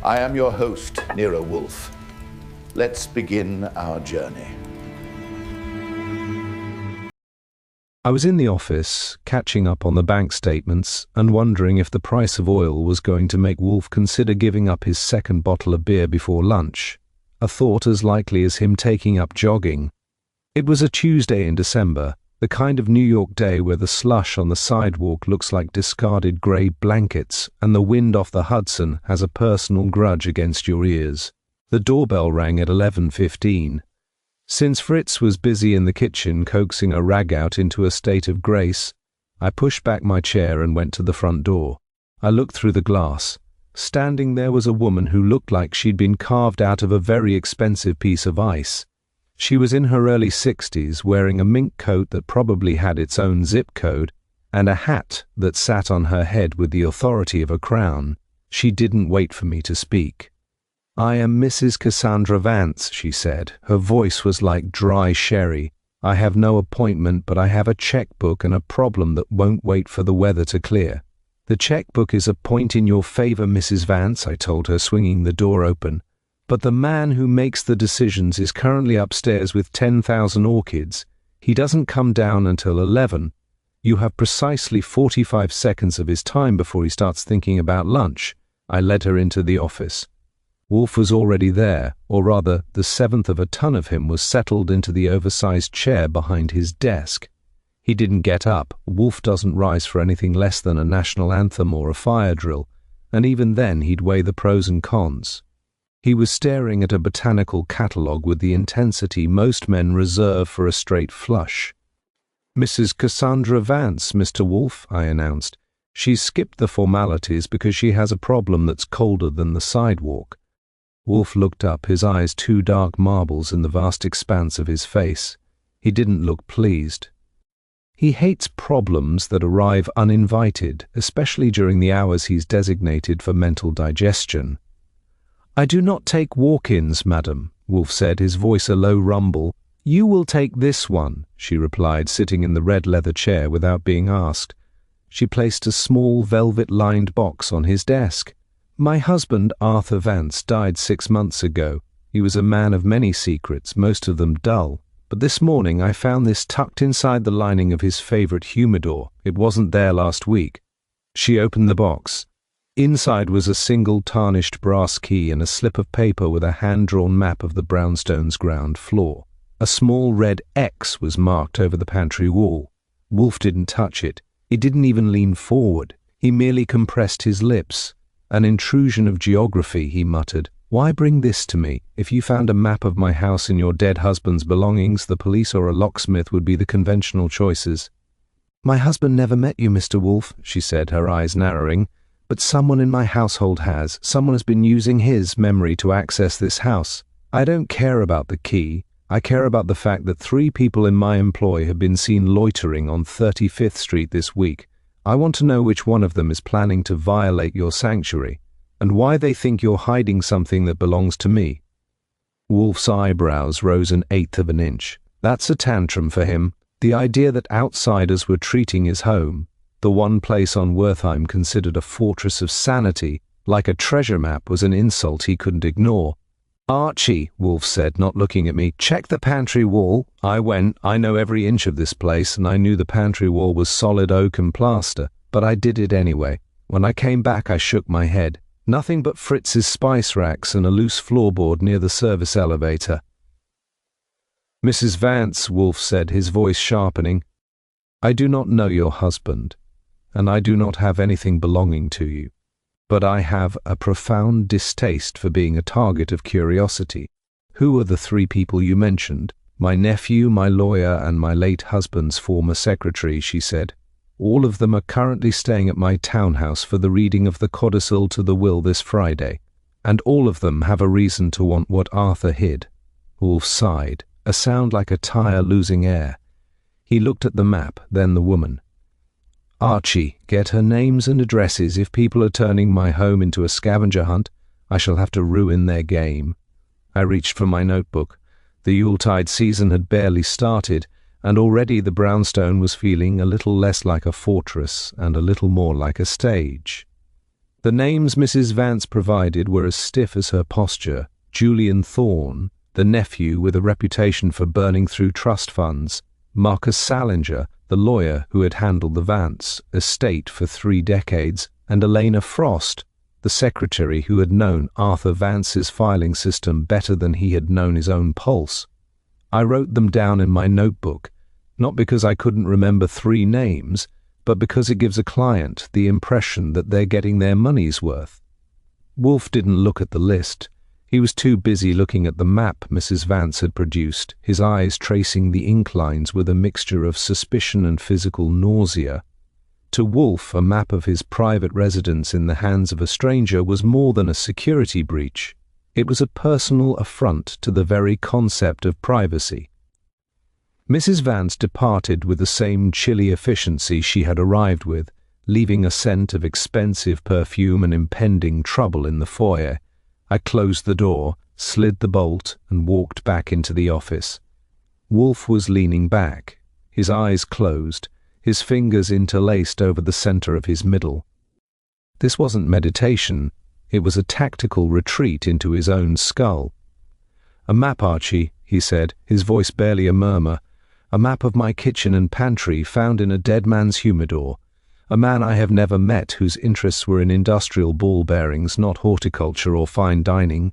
I am your host, Nero Wolfe. Let's begin our journey. I was in the office, catching up on the bank statements and wondering if the price of oil was going to make Wolfe consider giving up his second bottle of beer before lunch, a thought as likely as him taking up jogging. It was a Tuesday in December, the kind of New York day where the slush on the sidewalk looks like discarded grey blankets and the wind off the Hudson has a personal grudge against your ears. The doorbell rang at 11:15. Since Fritz was busy in the kitchen coaxing a rag out into a state of grace, I pushed back my chair and went to the front door. I looked through the glass. Standing there was a woman who looked like she'd been carved out of a very expensive piece of ice. She was in her early 60s, wearing a mink coat that probably had its own zip code, and a hat that sat on her head with the authority of a crown. She didn't wait for me to speak. "I am Mrs. Cassandra Vance," she said. Her voice was like dry sherry. "I have no appointment, but I have a checkbook and a problem that won't wait for the weather to clear." "The checkbook is a point in your favor, Mrs. Vance," I told her, swinging the door open. "But the man who makes the decisions is currently upstairs with 10,000 orchids. He doesn't come down until 11. You have precisely 45 seconds of his time before he starts thinking about lunch." I led her into the office. Wolfe was already there, or rather, the seventh of a ton of him was settled into the oversized chair behind his desk. He didn't get up. Wolfe doesn't rise for anything less than a national anthem or a fire drill, and even then he'd weigh the pros and cons. He was staring at a botanical catalogue with the intensity most men reserve for a straight flush. "Mrs. Cassandra Vance, Mr. Wolfe," I announced. "She's skipped the formalities because she has a problem that's colder than the sidewalk." Wolfe looked up, his eyes two dark marbles in the vast expanse of his face. He didn't look pleased. He hates problems that arrive uninvited, especially during the hours he's designated for mental digestion. "I do not take walk-ins, madam," Wolfe said, his voice a low rumble. "You will take this one," she replied, sitting in the red leather chair without being asked. She placed a small velvet-lined box on his desk. "My husband, Arthur Vance, died 6 months ago. He was a man of many secrets, most of them dull. But this morning I found this tucked inside the lining of his favorite humidor. It wasn't there last week." She opened the box. Inside was a single tarnished brass key and a slip of paper with a hand-drawn map of the brownstone's ground floor. A small red X was marked over the pantry wall. Wolfe didn't touch it. He didn't even lean forward. He merely compressed his lips. "An intrusion of geography," he muttered. "Why bring this to me? If you found a map of my house in your dead husband's belongings, the police or a locksmith would be the conventional choices." "My husband never met you, Mr. Wolfe," she said, her eyes narrowing. "But someone in my household has. Someone has been using his memory to access this house. I don't care about the key. I care about the fact that 3 people in my employ have been seen loitering on 35th Street this week. I want to know which one of them is planning to violate your sanctuary, and why they think you're hiding something that belongs to me." Wolfe's eyebrows rose 1/8 of an inch. That's a tantrum for him. The idea that outsiders were treating his home, the one place on Wertheim considered a fortress of sanity, like a treasure map, was an insult he couldn't ignore. "Archie," Wolfe said, not looking at me, "check the pantry wall." I went. I know every inch of this place, and I knew the pantry wall was solid oak and plaster, but I did it anyway. When I came back, I shook my head. Nothing but Fritz's spice racks and a loose floorboard near the service elevator. "Mrs. Vance," Wolfe said, his voice sharpening, "I do not know your husband, and I do not have anything belonging to you. But I have a profound distaste for being a target of curiosity. Who are the 3 people you mentioned?" "My nephew, my lawyer, and my late husband's former secretary," she said. "All of them are currently staying at my townhouse for the reading of the codicil to the will this Friday, and all of them have a reason to want what Arthur hid." Wolfe sighed, a sound like a tire losing air. He looked at the map, then the woman. "Archie, get her names and addresses. If people are turning my home into a scavenger hunt, I shall have to ruin their game." I reached for my notebook. The Yuletide season had barely started, and already the brownstone was feeling a little less like a fortress and a little more like a stage. The names Mrs. Vance provided were as stiff as her posture. Julian Thorne, the nephew with a reputation for burning through trust funds, Marcus Salinger, the lawyer who had handled the Vance estate for 3 decades, and Elena Frost, the secretary who had known Arthur Vance's filing system better than he had known his own pulse. I wrote them down in my notebook, not because I couldn't remember 3 names, but because it gives a client the impression that they're getting their money's worth. Wolfe didn't look at the list. He was too busy looking at the map Mrs. Vance had produced, his eyes tracing the ink lines with a mixture of suspicion and physical nausea. To Wolfe, a map of his private residence in the hands of a stranger was more than a security breach. It was a personal affront to the very concept of privacy. Mrs. Vance departed with the same chilly efficiency she had arrived with, leaving a scent of expensive perfume and impending trouble in the foyer. I closed the door, slid the bolt, and walked back into the office. Wolfe was leaning back, his eyes closed, his fingers interlaced over the center of his middle. This wasn't meditation, it was a tactical retreat into his own skull. "A map, Archie," he said, his voice barely a murmur. "A map of my kitchen and pantry found in a dead man's humidor. A man I have never met whose interests were in industrial ball bearings, not horticulture or fine dining."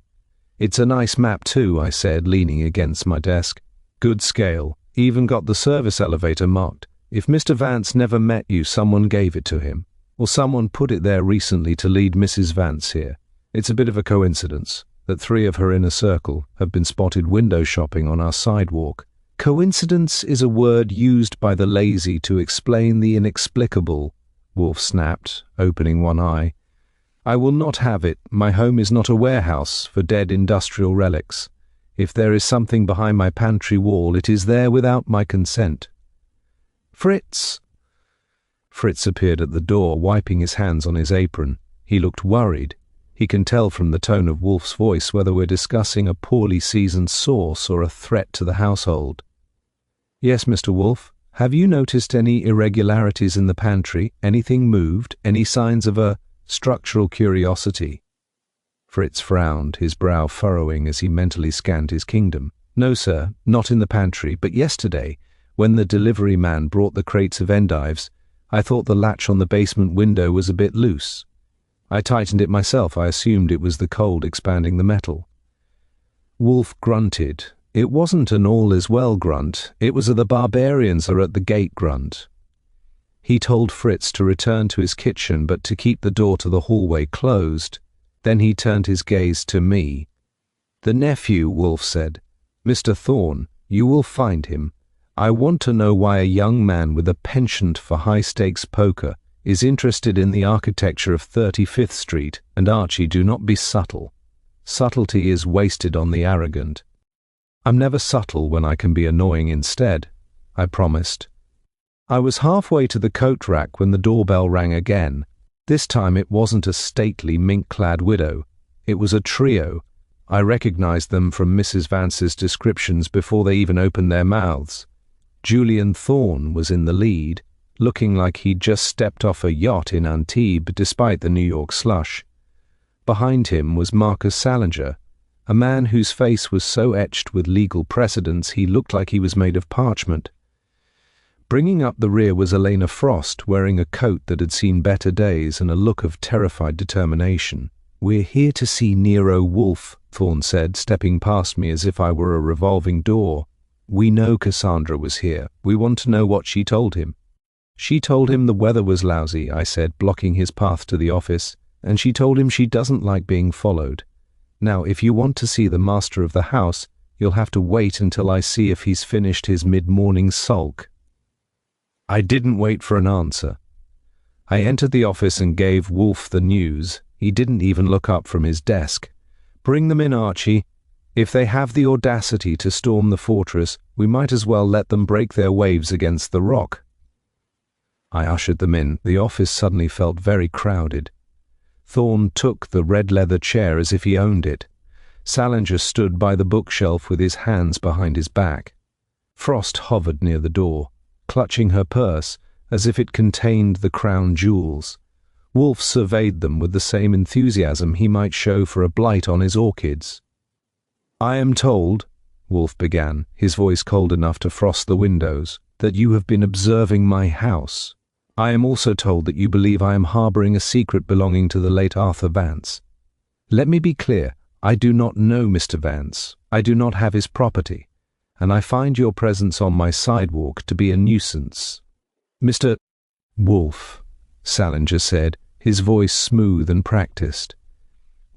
"It's a nice map too," I said, leaning against my desk. "Good scale. Even got the service elevator marked. If Mr. Vance never met you, someone gave it to him. Or someone put it there recently to lead Mrs. Vance here. It's a bit of a coincidence that 3 of her inner circle have been spotted window shopping on our sidewalk. Coincidence is a word used by the lazy to explain the inexplicable," Wolfe snapped, opening one eye. "I will not have it. My home is not a warehouse for dead industrial relics. If there is something behind my pantry wall, it is there without my consent." "Fritz!" Fritz appeared at the door, wiping his hands on his apron. He looked worried. He can tell from the tone of Wolfe's voice whether we're discussing a poorly seasoned sauce or a threat to the household. "Yes, Mr. Wolfe. Have you noticed any irregularities in the pantry? Anything moved? Any signs of a structural curiosity?" Fritz frowned, his brow furrowing as he mentally scanned his kingdom. "No, sir, not in the pantry, but yesterday, when the delivery man brought the crates of endives, I thought the latch on the basement window was a bit loose. I tightened it myself. I assumed it was the cold expanding the metal." Wolfe grunted. It wasn't an all-is-well grunt, it was a "the barbarians are at the gate" grunt. He told Fritz to return to his kitchen but to keep the door to the hallway closed. Then he turned his gaze to me. "The nephew," Wolfe said. "Mr. Thorne, you will find him. I want to know why a young man with a penchant for high-stakes poker is interested in the architecture of 35th Street, and Archie, do not be subtle. Subtlety is wasted on the arrogant." "I'm never subtle when I can be annoying instead," I promised. I was halfway to the coat rack when the doorbell rang again. This time it wasn't a stately mink-clad widow. It was a trio. I recognized them from Mrs. Vance's descriptions before they even opened their mouths. Julian Thorne was in the lead, looking like he'd just stepped off a yacht in Antibes despite the New York slush. Behind him was Marcus Salinger, a man whose face was so etched with legal precedents he looked like he was made of parchment. Bringing up the rear was Elena Frost, wearing a coat that had seen better days and a look of terrified determination. "We're here to see Nero Wolfe," Thorne said, stepping past me as if I were a revolving door. "We know Cassandra was here. We want to know what she told him." "She told him the weather was lousy," I said, blocking his path to the office, "and she told him she doesn't like being followed. Now, if you want to see the master of the house, you'll have to wait until I see if he's finished his mid-morning sulk." I didn't wait for an answer. I entered the office and gave Wolfe the news. He didn't even look up from his desk. "Bring them in, Archie. If they have the audacity to storm the fortress, we might as well let them break their waves against the rock." I ushered them in. The office suddenly felt very crowded. Thorne took the red leather chair as if he owned it. Salinger stood by the bookshelf with his hands behind his back. Frost hovered near the door, clutching her purse as if it contained the crown jewels. Wolfe surveyed them with the same enthusiasm he might show for a blight on his orchids. "I am told," Wolfe began, his voice cold enough to frost the windows, "that you have been observing my house. I am also told that you believe I am harboring a secret belonging to the late Arthur Vance. Let me be clear, I do not know Mr. Vance. I do not have his property, and I find your presence on my sidewalk to be a nuisance." "Mr. Wolfe," Salinger said, his voice smooth and practiced,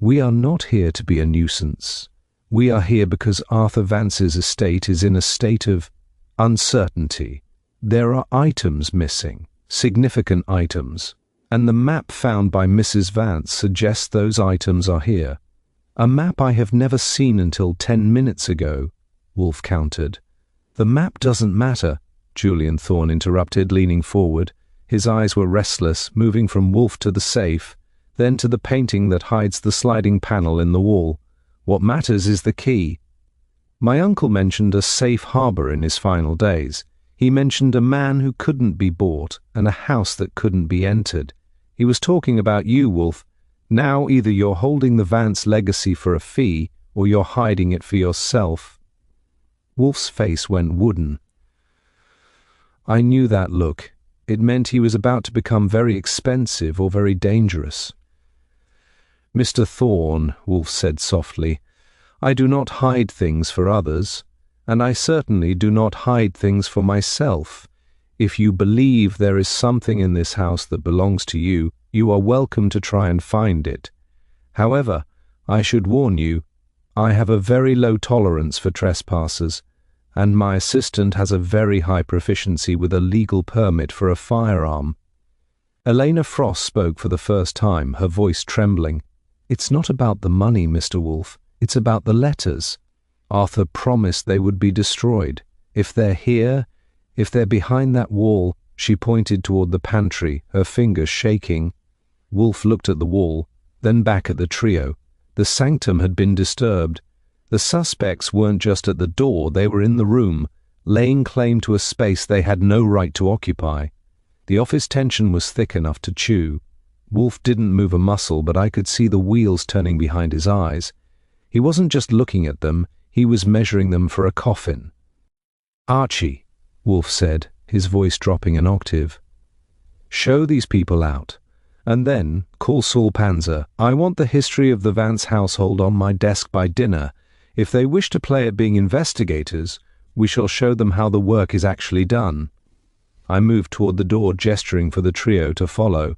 "we are not here to be a nuisance. We are here because Arthur Vance's estate is in a state of uncertainty. There are items missing, significant items, and the map found by Mrs. Vance suggests those items are here. A map I have never seen until 10 minutes ago," Wolfe countered. "The map doesn't matter," Julian Thorne interrupted, leaning forward. His eyes were restless, moving from Wolfe to the safe, then to the painting that hides the sliding panel in the wall. "What matters is the key. My uncle mentioned a safe harbor in his final days. He mentioned a man who couldn't be bought and a house that couldn't be entered. He was talking about you, Wolfe. Now either you're holding the Vance legacy for a fee or you're hiding it for yourself." Wolfe's face went wooden. I knew that look. It meant he was about to become very expensive or very dangerous. "Mr. Thorne," Wolfe said softly, "I do not hide things for others, and I certainly do not hide things for myself. If you believe there is something in this house that belongs to you, you are welcome to try and find it. However, I should warn you, I have a very low tolerance for trespassers, and my assistant has a very high proficiency with a legal permit for a firearm." Elena Frost spoke for the first time, her voice trembling. "It's not about the money, Mr. Wolfe. It's about the letters. Arthur promised they would be destroyed. If they're here, if they're behind that wall," she pointed toward the pantry, her fingers shaking. Wolfe looked at the wall, then back at the trio. The sanctum had been disturbed. The suspects weren't just at the door, they were in the room, laying claim to a space they had no right to occupy. The office tension was thick enough to chew. Wolfe didn't move a muscle, but I could see the wheels turning behind his eyes. He wasn't just looking at them, he was measuring them for a coffin. "Archie," Wolfe said, his voice dropping an octave, "show these people out. And then, call Saul Panzer. I want the history of the Vance household on my desk by dinner. If they wish to play at being investigators, we shall show them how the work is actually done." I moved toward the door, gesturing for the trio to follow.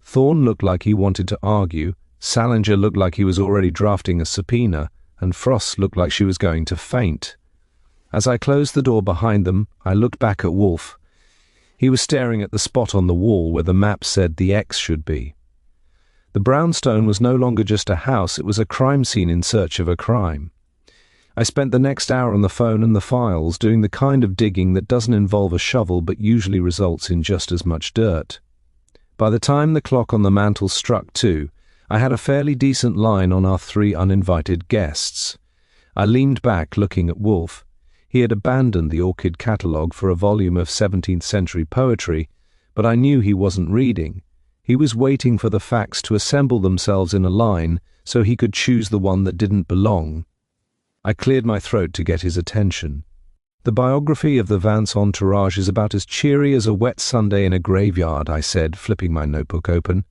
Thorne looked like he wanted to argue, Salinger looked like he was already drafting a subpoena, and Frost looked like she was going to faint. As I closed the door behind them, I looked back at Wolfe. He was staring at the spot on the wall where the map said the X should be. The brownstone was no longer just a house, it was a crime scene in search of a crime. I spent the next hour on the phone and the files, doing the kind of digging that doesn't involve a shovel but usually results in just as much dirt. By the time the clock on the mantel struck 2, I had a fairly decent line on our 3 uninvited guests. I leaned back, looking at Wolfe. He had abandoned the orchid catalogue for a volume of 17th century poetry, but I knew he wasn't reading. He was waiting for the facts to assemble themselves in a line so he could choose the one that didn't belong. I cleared my throat to get his attention. "The biography of the Vance entourage is about as cheery as a wet Sunday in a graveyard," I said, flipping my notebook open.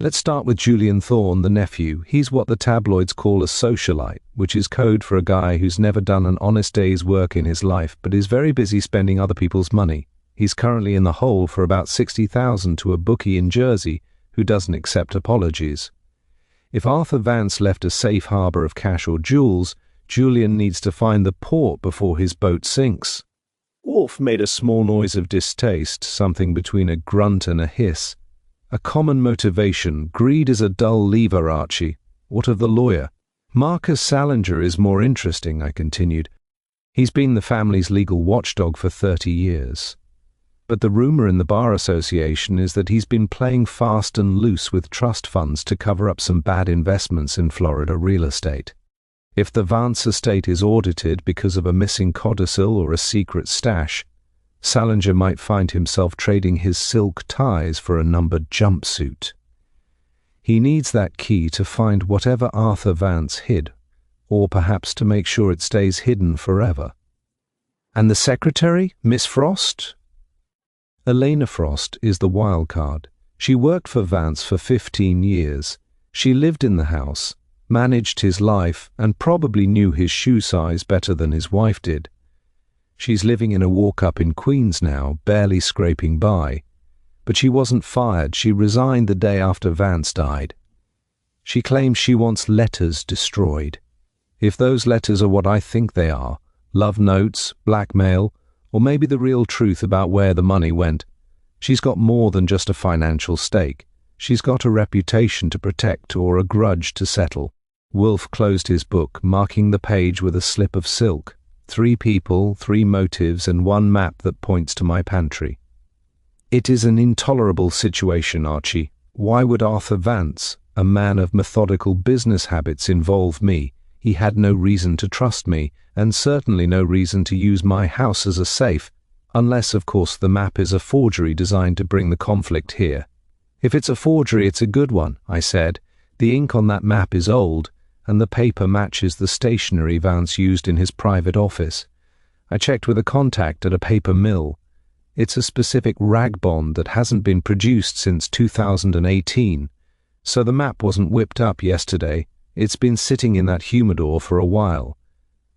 "Let's start with Julian Thorne, the nephew. He's what the tabloids call a socialite, which is code for a guy who's never done an honest day's work in his life but is very busy spending other people's money. He's currently in the hole for about $60,000 to a bookie in Jersey who doesn't accept apologies. If Arthur Vance left a safe harbor of cash or jewels, Julian needs to find the port before his boat sinks." Wolfe made a small noise of distaste, something between a grunt and a hiss. "A common motivation. Greed is a dull lever, Archie. What of the lawyer?" "Marcus Salinger is more interesting," I continued. "He's been the family's legal watchdog for 30 years. But the rumor in the Bar Association is that he's been playing fast and loose with trust funds to cover up some bad investments in Florida real estate. If the Vance estate is audited because of a missing codicil or a secret stash, Salinger might find himself trading his silk ties for a numbered jumpsuit." He needs that key to find whatever Arthur Vance hid, or perhaps to make sure it stays hidden forever. And the secretary, Miss Frost? Elena Frost is the wild card. She worked for Vance for 15 years. She lived in the house, managed his life, and probably knew his shoe size better than his wife did. She's living in a walk-up in Queens now, barely scraping by. But she wasn't fired. She resigned the day after Vance died. She claims she wants letters destroyed. If those letters are what I think they are, love notes, blackmail, or maybe the real truth about where the money went, she's got more than just a financial stake. She's got a reputation to protect or a grudge to settle. Wolfe closed his book, marking the page with a slip of silk. 3 people, 3 motives, and 1 map that points to my pantry. It is an intolerable situation, Archie. Why would Arthur Vance, a man of methodical business habits, involve me? He had no reason to trust me, and certainly no reason to use my house as a safe, unless, of course, the map is a forgery designed to bring the conflict here. If it's a forgery, it's a good one, I said. The ink on that map is old, and the paper matches the stationery Vance used in his private office. I checked with a contact at a paper mill. It's a specific rag bond that hasn't been produced since 2018, so the map wasn't whipped up yesterday. It's been sitting in that humidor for a while.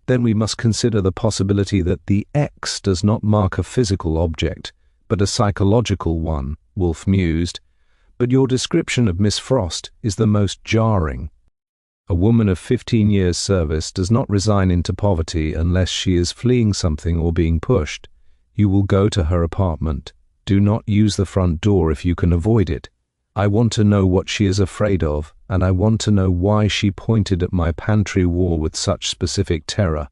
Then we must consider the possibility that the X does not mark a physical object, but a psychological one, Wolfe mused. But your description of Miss Frost is the most jarring. A woman of 15 years' service does not resign into poverty unless she is fleeing something or being pushed. You will go to her apartment. Do not use the front door if you can avoid it. I want to know what she is afraid of, and I want to know why she pointed at my pantry wall with such specific terror.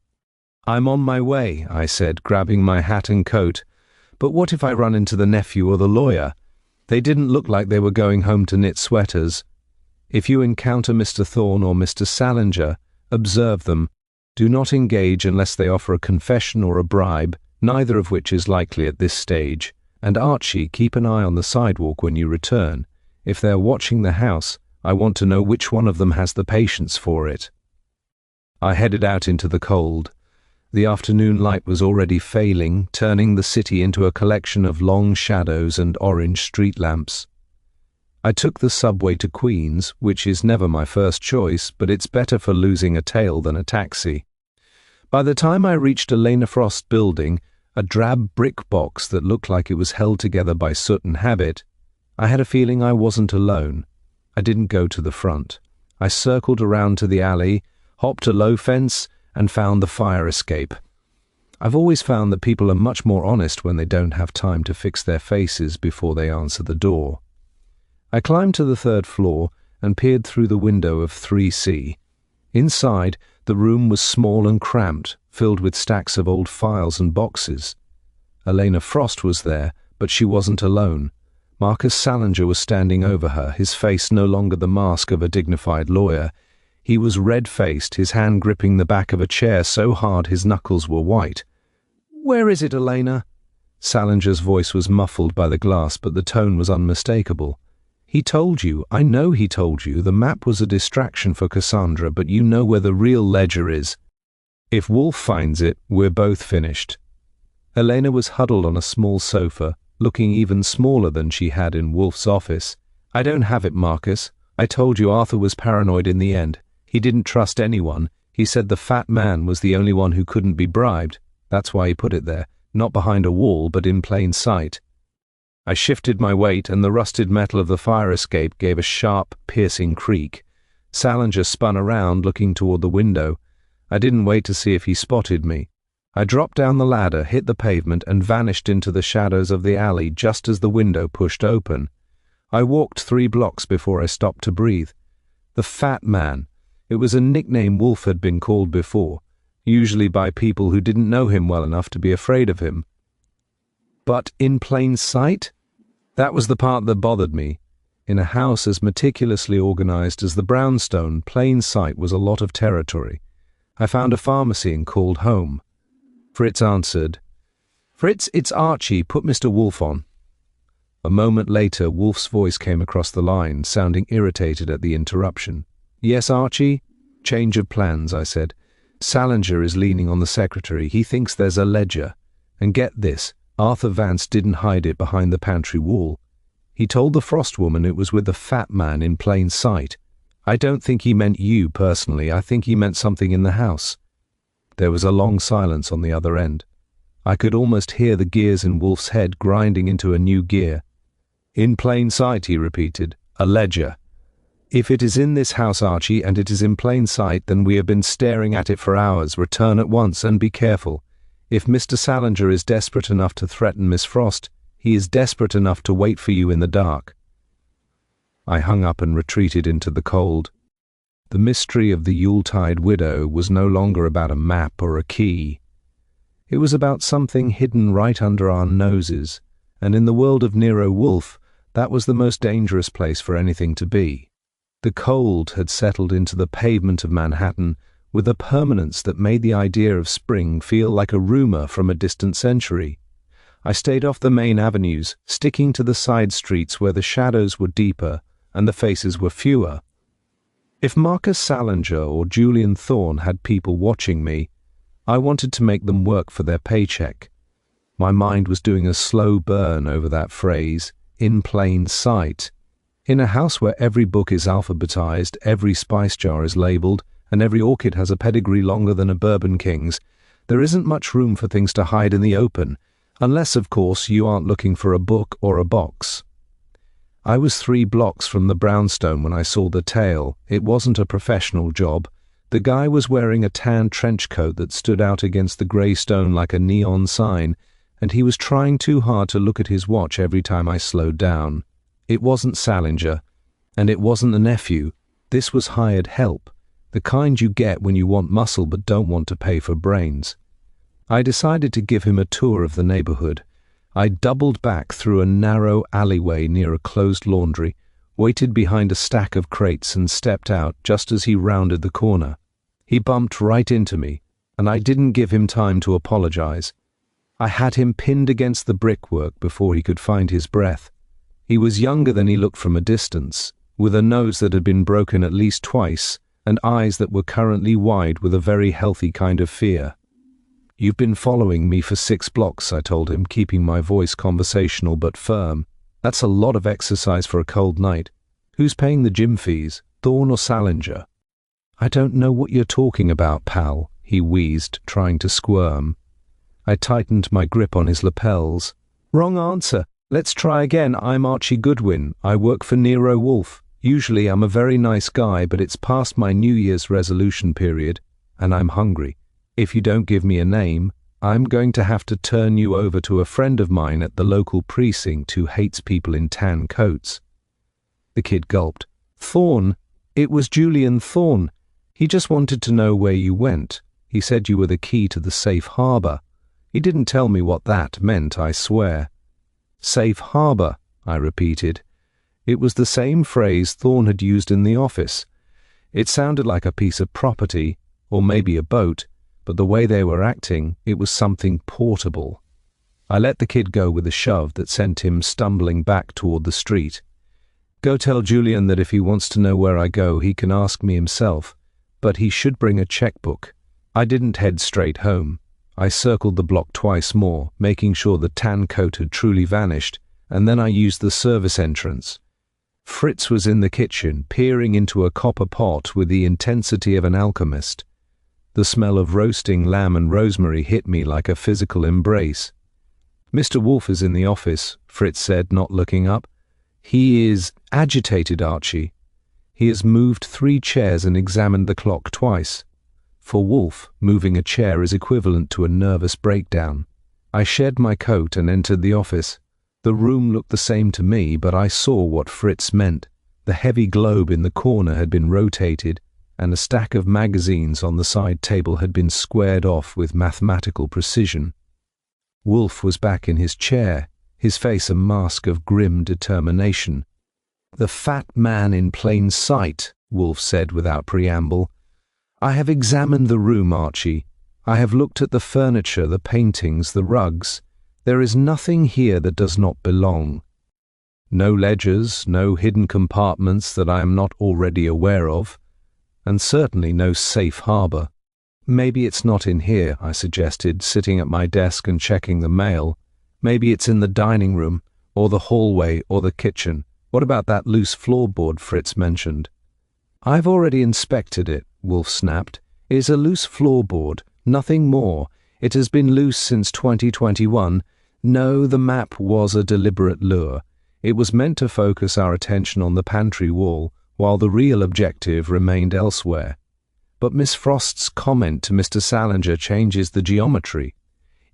I'm on my way, I said, grabbing my hat and coat. But what if I run into the nephew or the lawyer? They didn't look like they were going home to knit sweaters. If you encounter Mr. Thorne or Mr. Salinger, observe them. Do not engage unless they offer a confession or a bribe, neither of which is likely at this stage. And Archie, keep an eye on the sidewalk when you return. If they're watching the house, I want to know which one of them has the patience for it. I headed out into the cold. The afternoon light was already failing, turning the city into a collection of long shadows and orange street lamps. I took the subway to Queens, which is never my first choice, but it's better for losing a tail than a taxi. By the time I reached Elena Frost's building, a drab brick box that looked like it was held together by soot and habit, I had a feeling I wasn't alone. I didn't go to the front. I circled around to the alley, hopped a low fence, and found the fire escape. I've always found that people are much more honest when they don't have time to fix their faces before they answer the door. I climbed to the 3rd floor and peered through the window of 3C. Inside, the room was small and cramped, filled with stacks of old files and boxes. Elena Frost was there, but she wasn't alone. Marcus Salinger was standing over her, his face no longer the mask of a dignified lawyer. He was red-faced, his hand gripping the back of a chair so hard his knuckles were white. "Where is it, Elena?" Salinger's voice was muffled by the glass, but the tone was unmistakable. "He told you, I know he told you, the map was a distraction for Cassandra, but you know where the real ledger is. If Wolfe finds it, we're both finished." Elena was huddled on a small sofa, looking even smaller than she had in Wolfe's office. "I don't have it, Marcus. I told you Arthur was paranoid in the end. He didn't trust anyone. He said the fat man was the only one who couldn't be bribed. That's why he put it there, not behind a wall, but in plain sight." I shifted my weight, and the rusted metal of the fire escape gave a sharp, piercing creak. Salinger spun around, looking toward the window. I didn't wait to see if he spotted me. I dropped down the ladder, hit the pavement, and vanished into the shadows of the alley just as the window pushed open. I walked 3 blocks before I stopped to breathe. The Fat Man. It was a nickname Wolfe had been called before, usually by people who didn't know him well enough to be afraid of him. But in plain sight? That was the part that bothered me. In a house as meticulously organized as the brownstone, plain sight was a lot of territory. I found a pharmacy and called home. Fritz answered. "Fritz, it's Archie. Put Mr. Wolfe on." A moment later, Wolfe's voice came across the line, sounding irritated at the interruption. "Yes, Archie?" "Change of plans," I said. "Salinger is leaning on the secretary. He thinks there's a ledger. And get this, Arthur Vance didn't hide it behind the pantry wall. He told the Frost woman it was with the fat man in plain sight. I don't think he meant you personally. I think he meant something in the house." There was a long silence on the other end. I could almost hear the gears in Wolfe's head grinding into a new gear. "In plain sight," he repeated. "A ledger. If it is in this house, Archie, and it is in plain sight, then we have been staring at it for hours. Return at once, and be careful. If Mr. Salinger is desperate enough to threaten Miss Frost, he is desperate enough to wait for you in the dark." I hung up and retreated into the cold. The mystery of the Yuletide widow was no longer about a map or a key. It was about something hidden right under our noses, and in the world of Nero Wolfe, that was the most dangerous place for anything to be. The cold had settled into the pavement of Manhattan with a permanence that made the idea of spring feel like a rumor from a distant century. I stayed off the main avenues, sticking to the side streets where the shadows were deeper and the faces were fewer. If Marcus Salinger or Julian Thorne had people watching me, I wanted to make them work for their paycheck. My mind was doing a slow burn over that phrase, "in plain sight." In a house where every book is alphabetized, every spice jar is labeled, and every orchid has a pedigree longer than a Bourbon King's, there isn't much room for things to hide in the open, unless, of course, you aren't looking for a book or a box. I was 3 blocks from the brownstone when I saw the tail. It wasn't a professional job. The guy was wearing a tan trench coat that stood out against the grey stone like a neon sign, and he was trying too hard to look at his watch every time I slowed down. It wasn't Salinger, and it wasn't the nephew. This was hired help, the kind you get when you want muscle but don't want to pay for brains. I decided to give him a tour of the neighborhood. I doubled back through a narrow alleyway near a closed laundry, waited behind a stack of crates and stepped out just as he rounded the corner. He bumped right into me, and I didn't give him time to apologize. I had him pinned against the brickwork before he could find his breath. He was younger than he looked from a distance, with a nose that had been broken at least twice, and eyes that were currently wide with a very healthy kind of fear. "You've been following me for 6 blocks, I told him, keeping my voice conversational but firm. "That's a lot of exercise for a cold night. Who's paying the gym fees, Thorne or Salinger?" "I don't know what you're talking about, pal," he wheezed, trying to squirm. I tightened my grip on his lapels. "Wrong answer. Let's try again. I'm Archie Goodwin. I work for Nero Wolfe. Usually I'm a very nice guy, but it's past my New Year's resolution period, and I'm hungry. If you don't give me a name, I'm going to have to turn you over to a friend of mine at the local precinct who hates people in tan coats." The kid gulped. "Thorne? It was Julian Thorne. He just wanted to know where you went. He said you were the key to the safe harbor. He didn't tell me what that meant, I swear." "Safe harbor," I repeated. It was the same phrase Thorne had used in the office. It sounded like a piece of property, or maybe a boat, but the way they were acting, it was something portable. I let the kid go with a shove that sent him stumbling back toward the street. "Go tell Julian that if he wants to know where I go, he can ask me himself, but he should bring a checkbook." I didn't head straight home. I circled the block twice more, making sure the tan coat had truly vanished, and then I used the service entrance. Fritz was in the kitchen, peering into a copper pot with the intensity of an alchemist. The smell of roasting lamb and rosemary hit me like a physical embrace. "Mr. Wolfe is in the office," Fritz said, not looking up. "He is agitated, Archie. He has moved 3 chairs and examined the clock twice." For Wolfe, moving a chair is equivalent to a nervous breakdown. I shed my coat and entered the office. The room looked the same to me, but I saw what Fritz meant. The heavy globe in the corner had been rotated, and a stack of magazines on the side table had been squared off with mathematical precision. Wolfe was back in his chair, his face a mask of grim determination. "The fat man in plain sight," Wolfe said without preamble. "I have examined the room, Archie. I have looked at the furniture, the paintings, the rugs. There is nothing here that does not belong. No ledgers, no hidden compartments that I am not already aware of, and certainly no safe harbor. Maybe it's not in here, I suggested, sitting at my desk and checking the mail. Maybe it's in the dining room, or the hallway, or the kitchen. What about that loose floorboard Fritz mentioned? I've already inspected it, Wolfe snapped. It's a loose floorboard, nothing more. It has been loose since 2021. No, the map was a deliberate lure. It was meant to focus our attention on the pantry wall, while the real objective remained elsewhere. But Miss Frost's comment to Mr. Salinger changes the geometry.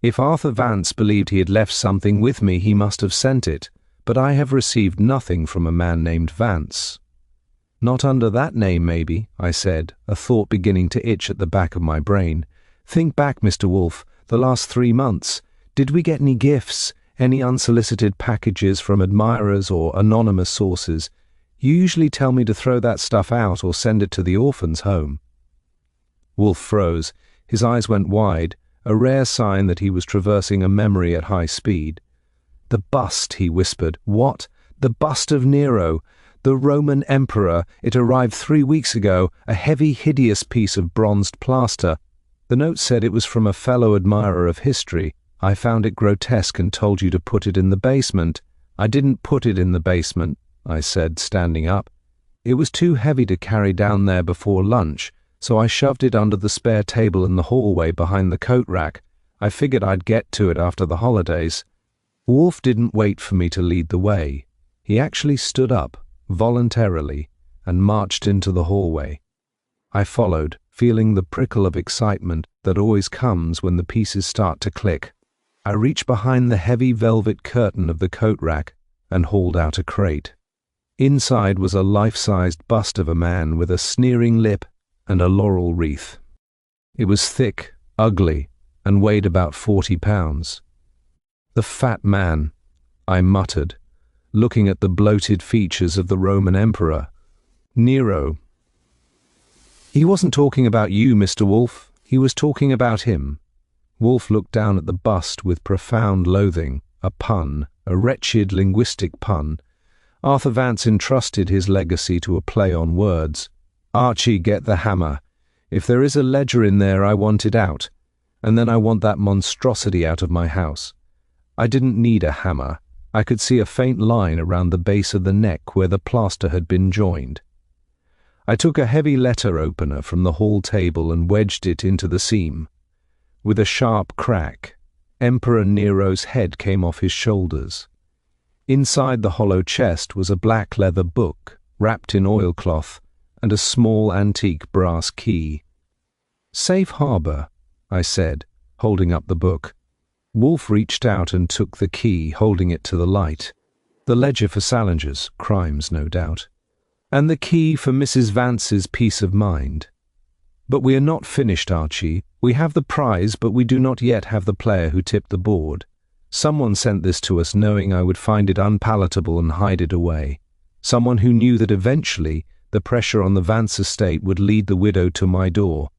If Arthur Vance believed he had left something with me, he must have sent it, but I have received nothing from a man named Vance. Not under that name, maybe, I said, a thought beginning to itch at the back of my brain. Think back, Mr. Wolfe, the last 3 months. Did we get any gifts, any unsolicited packages from admirers or anonymous sources? You usually tell me to throw that stuff out or send it to the orphans' home. Wolfe froze. His eyes went wide, a rare sign that he was traversing a memory at high speed. The bust, he whispered. What? The bust of Nero, the Roman emperor. It arrived 3 weeks ago, a heavy, hideous piece of bronzed plaster. The note said it was from a fellow admirer of history. I found it grotesque and told you to put it in the basement. I didn't put it in the basement, I said, standing up. It was too heavy to carry down there before lunch, so I shoved it under the spare table in the hallway behind the coat rack. I figured I'd get to it after the holidays. Wolfe didn't wait for me to lead the way. He actually stood up, voluntarily, and marched into the hallway. I followed, feeling the prickle of excitement that always comes when the pieces start to click. I reached behind the heavy velvet curtain of the coat rack and hauled out a crate. Inside was a life-sized bust of a man with a sneering lip and a laurel wreath. It was thick, ugly, and weighed about 40 pounds. The fat man, I muttered, looking at the bloated features of the Roman emperor. Nero. He wasn't talking about you, Mr. Wolfe. He was talking about him. Wolfe looked down at the bust with profound loathing, a pun, a wretched linguistic pun. Arthur Vance entrusted his legacy to a play on words. Archie, get the hammer. If there is a ledger in there, I want it out. And then I want that monstrosity out of my house. I didn't need a hammer. I could see a faint line around the base of the neck where the plaster had been joined. I took a heavy letter opener from the hall table and wedged it into the seam. With a sharp crack, Emperor Nero's head came off his shoulders. Inside the hollow chest was a black leather book, wrapped in oilcloth, and a small antique brass key. Safe harbor, I said, holding up the book. Wolfe reached out and took the key, holding it to the light. The ledger for Salinger's crimes, no doubt. And the key for Mrs. Vance's peace of mind. But we are not finished, Archie. We have the prize, but we do not yet have the player who tipped the board. Someone sent this to us knowing I would find it unpalatable and hide it away. Someone who knew that eventually the pressure on the Vance estate would lead the widow to my door.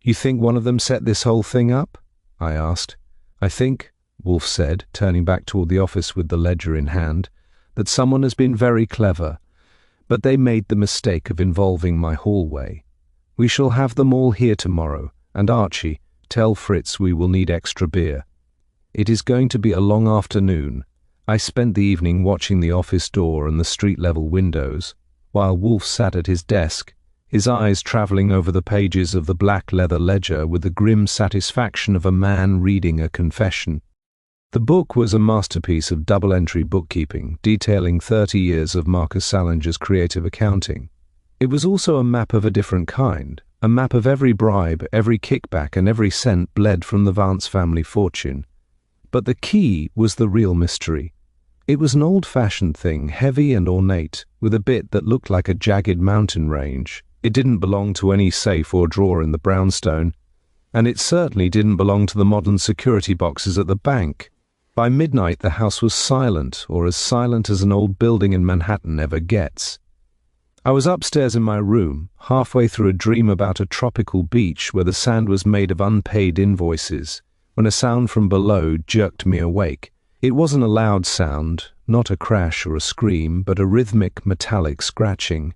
You think one of them set this whole thing up? I asked. I think, Wolfe said, turning back toward the office with the ledger in hand, that someone has been very clever, but they made the mistake of involving my hallway. We shall have them all here tomorrow, and Archie, tell Fritz we will need extra beer. It is going to be a long afternoon. I spent the evening watching the office door and the street-level windows, while Wolfe sat at his desk, his eyes travelling over the pages of the black leather ledger with the grim satisfaction of a man reading a confession. The book was a masterpiece of double-entry bookkeeping, detailing 30 years of Marcus Salinger's creative accounting. It was also a map of a different kind, a map of every bribe, every kickback, and every cent bled from the Vance family fortune. But the key was the real mystery. It was an old-fashioned thing, heavy and ornate, with a bit that looked like a jagged mountain range. It didn't belong to any safe or drawer in the brownstone, and it certainly didn't belong to the modern security boxes at the bank. By midnight the house was silent, or as silent as an old building in Manhattan ever gets. I was upstairs in my room, halfway through a dream about a tropical beach where the sand was made of unpaid invoices, when a sound from below jerked me awake. It wasn't a loud sound, not a crash or a scream, but a rhythmic, metallic scratching.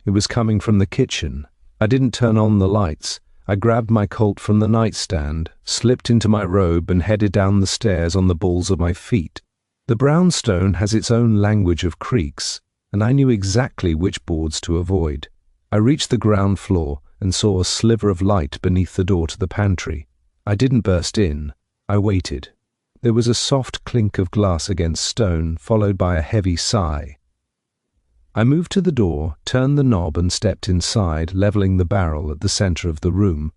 It was coming from the kitchen. I didn't turn on the lights. I grabbed my Colt from the nightstand, slipped into my robe and headed down the stairs on the balls of my feet. The brownstone has its own language of creaks, and I knew exactly which boards to avoid. I reached the ground floor and saw a sliver of light beneath the door to the pantry. I didn't burst in. I waited. There was a soft clink of glass against stone, followed by a heavy sigh. I moved to the door, turned the knob and stepped inside, leveling the barrel at the center of the room.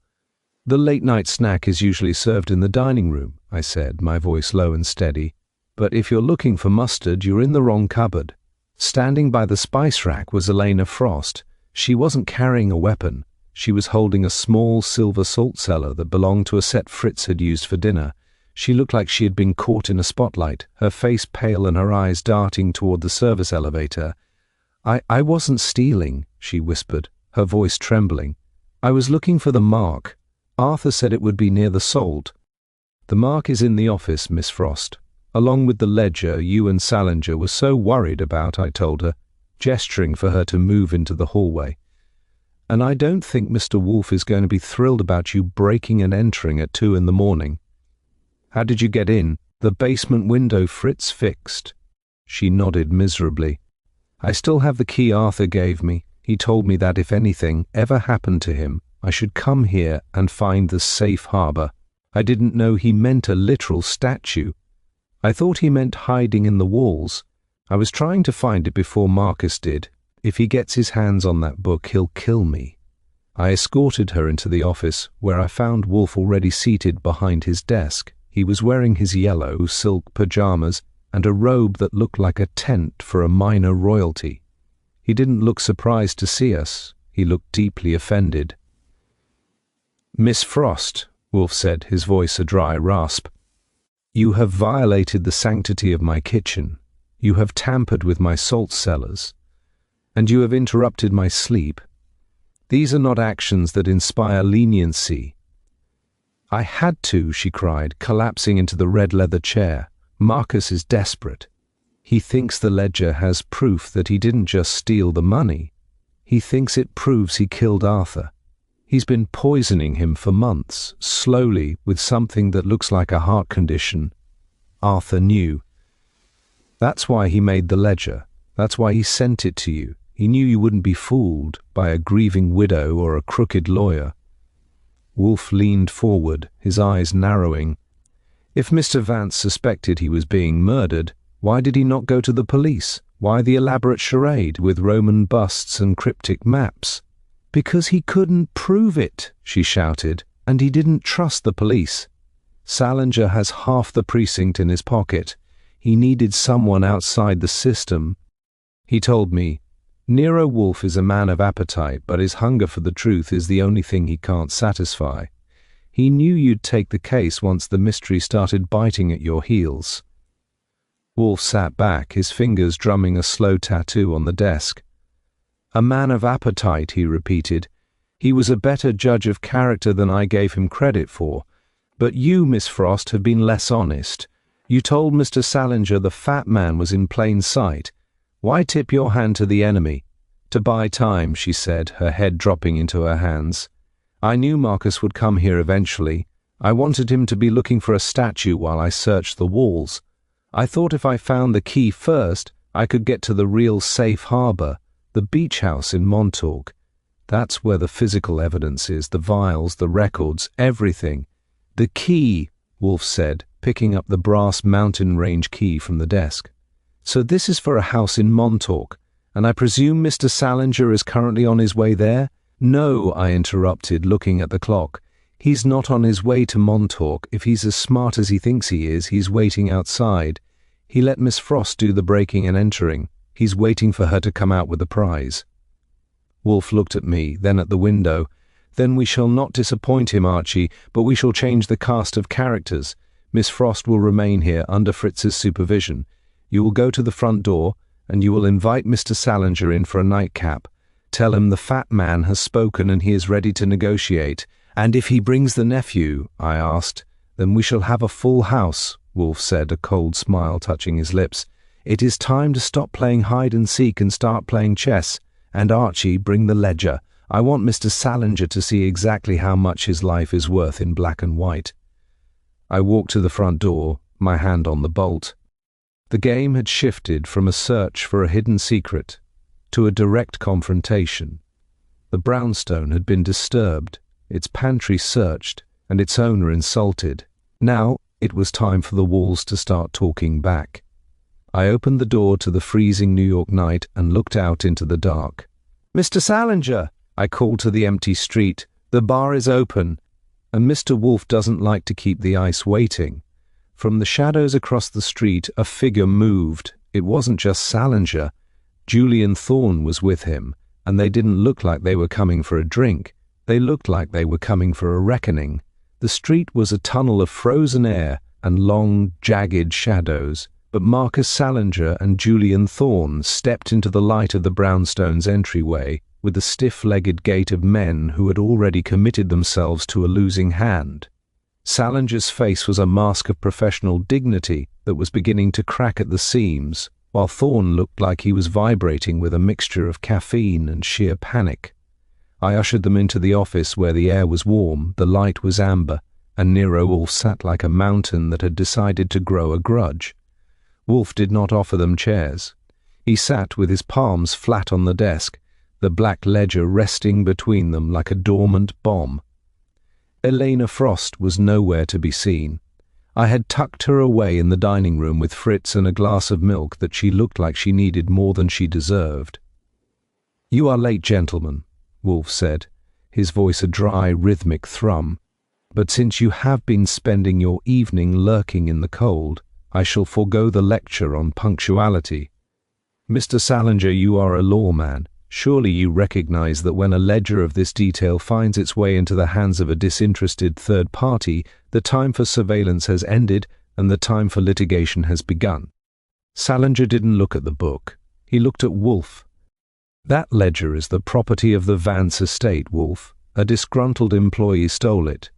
"The late-night snack is usually served in the dining room," I said, my voice low and steady. "But if you're looking for mustard, you're in the wrong cupboard." Standing by the spice rack was Elena Frost. She wasn't carrying a weapon. She was holding a small silver salt cellar that belonged to a set Fritz had used for dinner. She looked like she had been caught in a spotlight, her face pale and her eyes darting toward the service elevator. I wasn't stealing," she whispered, her voice trembling. "I was looking for the mark. Arthur said it would be near the salt." "The mark is in the office, Miss Frost, along with the ledger you and Salinger were so worried about," I told her, gesturing for her to move into the hallway. "And I don't think Mr. Wolfe is going to be thrilled about you breaking and entering at 2 in the morning. How did you get in? The basement window Fritz fixed." She nodded miserably. "I still have the key Arthur gave me. He told me that if anything ever happened to him, I should come here and find the safe harbor. I didn't know he meant a literal statue. I thought he meant hiding in the walls. I was trying to find it before Marcus did. If he gets his hands on that book, he'll kill me." I escorted her into the office, where I found Wolfe already seated behind his desk. He was wearing his yellow silk pajamas and a robe that looked like a tent for a minor royalty. He didn't look surprised to see us. He looked deeply offended. "Miss Frost," Wolfe said, his voice a dry rasp, "you have violated the sanctity of my kitchen. You have tampered with my salt cellars. And you have interrupted my sleep. These are not actions that inspire leniency." "I had to," she cried, collapsing into the red leather chair. "Marcus is desperate. He thinks the ledger has proof that he didn't just steal the money. He thinks it proves he killed Arthur. He's been poisoning him for months, slowly, with something that looks like a heart condition. Arthur knew. That's why he made the ledger. That's why he sent it to you. He knew you wouldn't be fooled by a grieving widow or a crooked lawyer." Wolfe leaned forward, his eyes narrowing. If Mr. Vance suspected he was being murdered, why did he not go to the police? Why the elaborate charade with Roman busts and cryptic maps? "Because he couldn't prove it," she shouted, "and he didn't trust the police. Salinger has half the precinct in his pocket. He needed someone outside the system. He told me, 'Nero Wolfe is a man of appetite, but his hunger for the truth is the only thing he can't satisfy.' He knew you'd take the case once the mystery started biting at your heels." Wolfe sat back, his fingers drumming a slow tattoo on the desk. "A man of appetite," he repeated. "He was a better judge of character than I gave him credit for. But you, Miss Frost, have been less honest. You told Mr. Salinger the fat man was in plain sight. Why tip your hand to the enemy?" "To buy time," she said, her head dropping into her hands. "I knew Marcus would come here eventually. I wanted him to be looking for a statue while I searched the walls. I thought if I found the key first, I could get to the real safe harbor, the beach house in Montauk. That's where the physical evidence is, the vials, the records, everything." "The key," Wolfe said, picking up the brass mountain range key from the desk. "So this is for a house in Montauk, and I presume Mr. Salinger is currently on his way there?" "No," I interrupted, looking at the clock. "He's not on his way to Montauk. If he's as smart as he thinks he is, he's waiting outside. He let Miss Frost do the breaking and entering. He's waiting for her to come out with the prize." Wolfe looked at me, then at the window. "Then we shall not disappoint him, Archie, but we shall change the cast of characters. Miss Frost will remain here under Fritz's supervision. You will go to the front door, and you will invite Mr. Salinger in for a nightcap. Tell him the fat man has spoken and he is ready to negotiate. And if he brings the nephew," I asked, "then we shall have a full house. Wolfe said, a cold smile touching his lips. "It is time to stop playing hide and seek and start playing chess. And Archie, bring the ledger. I want Mr. Salinger to see exactly how much his life is worth in black and white." I walked to the front door, my hand on the bolt. The game had shifted from a search for a hidden secret to a direct confrontation. The brownstone had been disturbed, its pantry searched, and its owner insulted. Now it was time for the walls to start talking back. I opened the door to the freezing New York night and looked out into the dark. "Mr. Salinger!" I called to the empty street. "The bar is open." And Mr. Wolfe doesn't like to keep the ice waiting. From the shadows across the street, a figure moved. It wasn't just Salinger. Julian Thorne was with him, and they didn't look like they were coming for a drink. They looked like they were coming for a reckoning. The street was a tunnel of frozen air and long, jagged shadows, but Marcus Salinger and Julian Thorne stepped into the light of the brownstone's entryway with the stiff-legged gait of men who had already committed themselves to a losing hand. Salinger's face was a mask of professional dignity that was beginning to crack at the seams, while Thorne looked like he was vibrating with a mixture of caffeine and sheer panic. I ushered them into the office where the air was warm, the light was amber, and Nero Wolfe sat like a mountain that had decided to grow a grudge. Wolfe did not offer them chairs. He sat with his palms flat on the desk, the black ledger resting between them like a dormant bomb. Elena Frost was nowhere to be seen. I had tucked her away in the dining room with Fritz and a glass of milk that she looked like she needed more than she deserved. "You are late, gentlemen," Wolfe said, his voice a dry, rhythmic thrum. "But since you have been spending your evening lurking in the cold, I shall forego the lecture on punctuality. Mr. Salinger, you are a lawman. Surely you recognize that when a ledger of this detail finds its way into the hands of a disinterested third party, the time for surveillance has ended and the time for litigation has begun." Salinger didn't look at the book. He looked at Wolfe. "That ledger is the property of the Vance estate, Wolfe. A disgruntled employee stole it.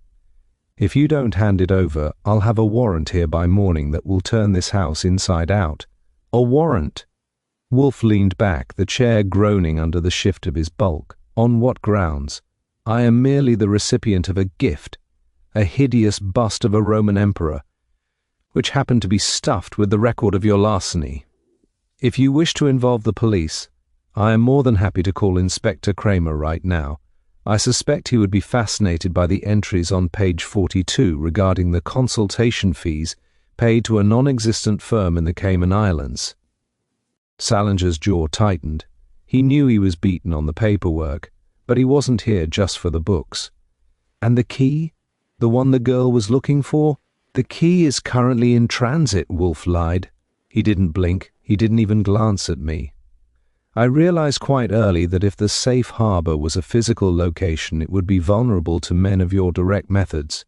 If you don't hand it over, I'll have a warrant here by morning that will turn this house inside out." "A warrant?" Wolfe leaned back, the chair groaning under the shift of his bulk. "On what grounds? I am merely the recipient of a gift, a hideous bust of a Roman emperor, which happened to be stuffed with the record of your larceny. If you wish to involve the police, I am more than happy to call Inspector Cramer right now. I suspect he would be fascinated by the entries on page 42 regarding the consultation fees paid to a non-existent firm in the Cayman Islands." Salinger's jaw tightened. He knew he was beaten on the paperwork, but he wasn't here just for the books. "And the key? The one the girl was looking for? The key is currently in transit," Wolfe lied. He didn't blink. He didn't even glance at me. I realized quite early that if the safe harbor was a physical location, it would be vulnerable to men of your direct methods.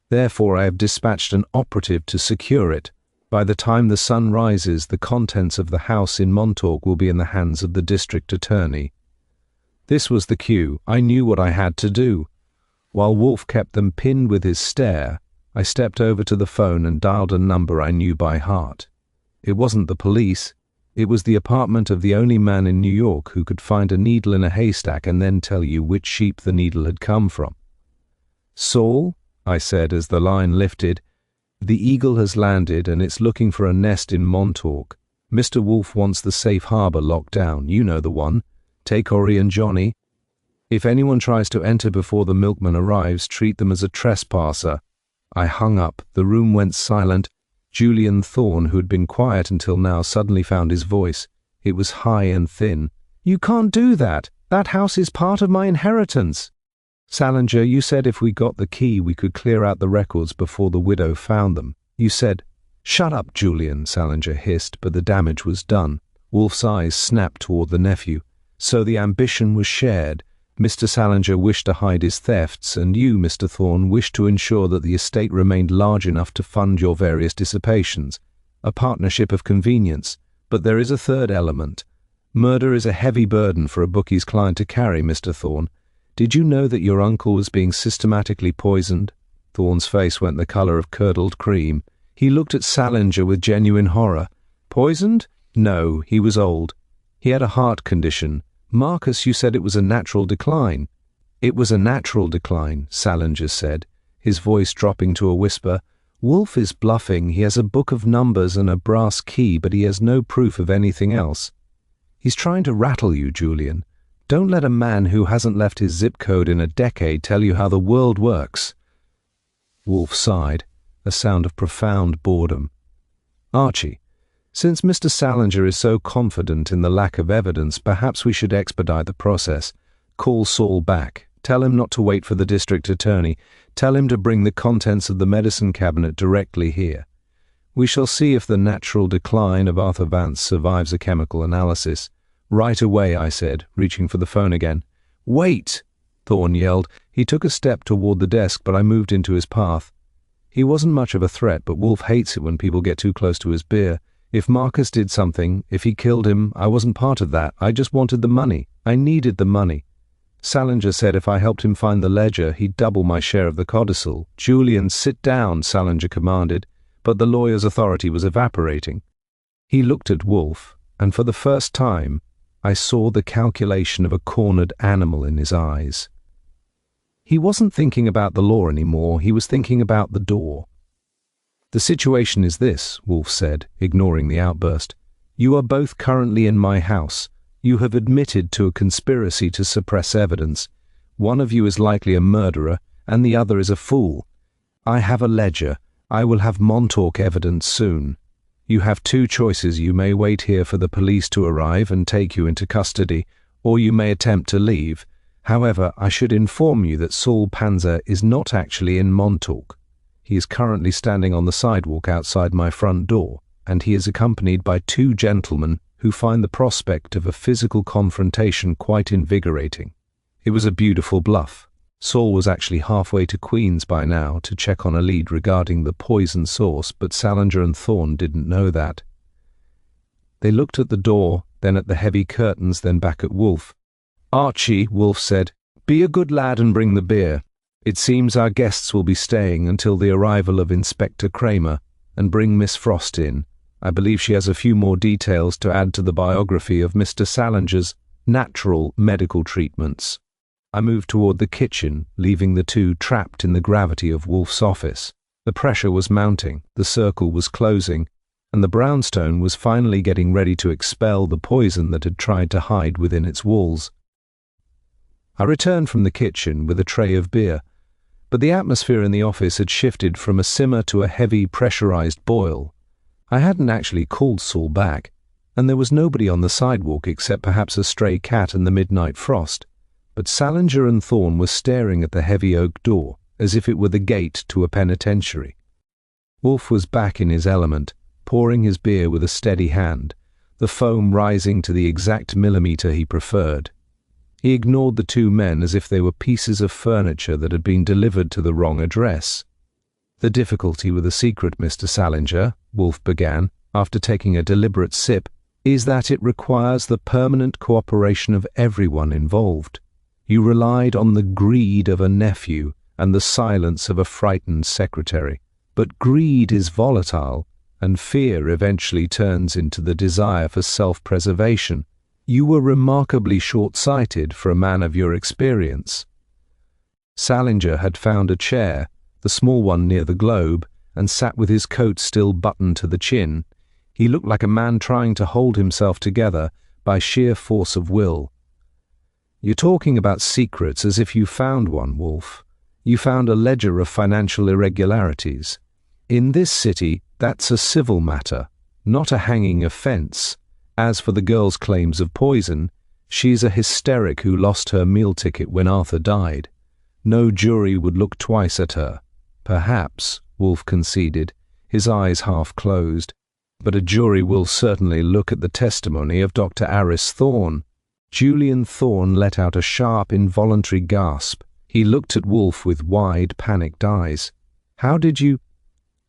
Therefore, I have dispatched an operative to secure it. By the time the sun rises, the contents of the house in Montauk will be in the hands of the district attorney. This was the cue. I knew what I had to do. While Wolfe kept them pinned with his stare, I stepped over to the phone and dialed a number I knew by heart. It wasn't the police. It was the apartment of the only man in New York who could find a needle in a haystack and then tell you which sheep the needle had come from. "Saul," I said as the line lifted, "the Eagle has landed and it's looking for a nest in Montauk. Mr. Wolfe wants the safe harbor locked down. You know the one. Take Ori and Johnny. If anyone tries to enter before the milkman arrives, treat them as a trespasser." I hung up. The room went silent. Julian Thorne, who had been quiet until now, suddenly found his voice. It was high and thin. "You can't do that. That house is part of my inheritance." "Salinger, you said if we got the key we could clear out the records before the widow found them. You said—" "Shut up, Julian," Salinger hissed, but the damage was done. Wolfe's eyes snapped toward the nephew. "So the ambition was shared. Mr. Salinger wished to hide his thefts, and you, Mr. Thorne, wished to ensure that the estate remained large enough to fund your various dissipations. A partnership of convenience. But there is a third element. Murder is a heavy burden for a bookie's client to carry, Mr. Thorne. Did you know that your uncle was being systematically poisoned?" Thorne's face went the color of curdled cream. He looked at Salinger with genuine horror. Poisoned? No, he was old. He had a heart condition. Marcus, you said it was a natural decline. It was a natural decline, Salinger said, his voice dropping to a whisper. Wolfe is bluffing. He has a book of numbers and a brass key, but he has no proof of anything else. He's trying to rattle you, Julian. Don't let a man who hasn't left his zip code in a decade tell you how the world works. Wolfe sighed, a sound of profound boredom. Archie, since Mr. Salinger is so confident in the lack of evidence, perhaps we should expedite the process. Call Saul back. Tell him not to wait for the district attorney. Tell him to bring the contents of the medicine cabinet directly here. We shall see if the natural decline of Arthur Vance survives a chemical analysis. Right away, I said, reaching for the phone again. Wait! Thorne yelled. He took a step toward the desk, but I moved into his path. He wasn't much of a threat, but Wolfe hates it when people get too close to his beer. If Marcus did something, if he killed him, I wasn't part of that. I just wanted the money. I needed the money. Salinger said if I helped him find the ledger, he'd double my share of the codicil. Julian, sit down, Salinger commanded, but the lawyer's authority was evaporating. He looked at Wolfe, and for the first time, I saw the calculation of a cornered animal in his eyes. He wasn't thinking about the law anymore, he was thinking about the door. The situation is this, Wolfe said, ignoring the outburst. You are both currently in my house. You have admitted to a conspiracy to suppress evidence. One of you is likely a murderer, and the other is a fool. I have a ledger. I will have Montauk evidence soon. You have two choices. You may wait here for the police to arrive and take you into custody, or you may attempt to leave. However, I should inform you that Saul Panzer is not actually in Montauk. He is currently standing on the sidewalk outside my front door, and he is accompanied by two gentlemen who find the prospect of a physical confrontation quite invigorating. It was a beautiful bluff. Saul was actually halfway to Queens by now to check on a lead regarding the poison source, but Salinger and Thorne didn't know that. They looked at the door, then at the heavy curtains, then back at Wolfe. Archie, Wolfe said, be a good lad and bring the beer. It seems our guests will be staying until the arrival of Inspector Cramer, and bring Miss Frost in. I believe she has a few more details to add to the biography of Mr. Salinger's natural medical treatments. I moved toward the kitchen, leaving the two trapped in the gravity of Wolfe's office. The pressure was mounting, the circle was closing, and the brownstone was finally getting ready to expel the poison that had tried to hide within its walls. I returned from the kitchen with a tray of beer, but the atmosphere in the office had shifted from a simmer to a heavy pressurized boil. I hadn't actually called Saul back, and there was nobody on the sidewalk except perhaps a stray cat and the midnight frost, but Salinger and Thorne were staring at the heavy oak door as if it were the gate to a penitentiary. Wolfe was back in his element, pouring his beer with a steady hand, the foam rising to the exact millimeter he preferred. He ignored the two men as if they were pieces of furniture that had been delivered to the wrong address. The difficulty with the secret, Mr. Salinger, Wolfe began, after taking a deliberate sip, is that it requires the permanent cooperation of everyone involved. You relied on the greed of a nephew and the silence of a frightened secretary. But greed is volatile, and fear eventually turns into the desire for self-preservation. You were remarkably short-sighted for a man of your experience. Salinger had found a chair, the small one near the globe, and sat with his coat still buttoned to the chin. He looked like a man trying to hold himself together by sheer force of will. You're talking about secrets as if you found one, Wolfe. You found a ledger of financial irregularities. In this city, that's a civil matter, not a hanging offence. As for the girl's claims of poison, she's a hysteric who lost her meal ticket when Arthur died. No jury would look twice at her. Perhaps, Wolfe conceded, his eyes half closed, but a jury will certainly look at the testimony of Dr. Aris Thorne. Julian Thorne let out a sharp, involuntary gasp. He looked at Wolfe with wide, panicked eyes. How did you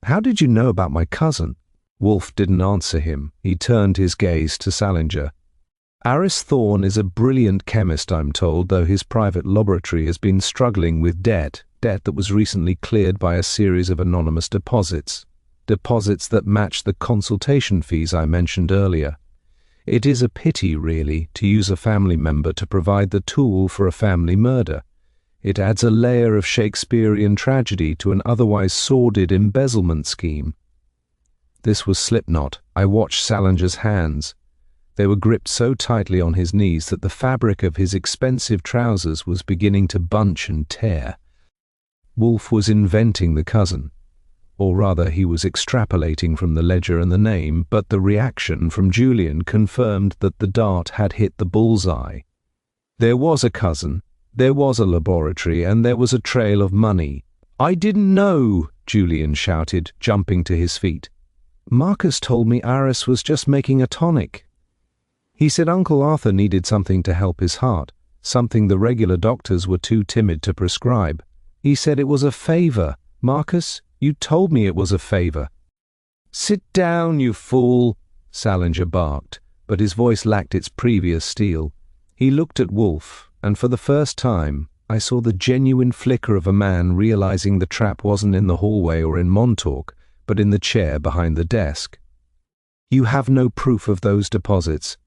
know about my cousin? Wolfe didn't answer him. He turned his gaze to Salinger. Aris Thorne is a brilliant chemist, I'm told, though his private laboratory has been struggling with debt that was recently cleared by a series of anonymous deposits deposits that match the consultation fees I mentioned earlier. It is a pity, really, to use a family member to provide the tool for a family murder. It adds a layer of Shakespearean tragedy to an otherwise sordid embezzlement scheme. This was Slipknot. I watched Salinger's hands. They were gripped so tightly on his knees that the fabric of his expensive trousers was beginning to bunch and tear. Wolfe was inventing the cousin. Or rather, he was extrapolating from the ledger and the name, but the reaction from Julian confirmed that the dart had hit the bullseye. There was a cousin, there was a laboratory, and there was a trail of money. "I didn't know!" Julian shouted, jumping to his feet. "Marcus told me Aris was just making a tonic. He said Uncle Arthur needed something to help his heart, something the regular doctors were too timid to prescribe. He said it was a favor. Marcus, you told me it was a favor." "Sit down, you fool," Salinger barked, but his voice lacked its previous steel. He looked at Wolfe, and for the first time, I saw the genuine flicker of a man realizing the trap wasn't in the hallway or in Montauk, but in the chair behind the desk. "You have no proof of those deposits.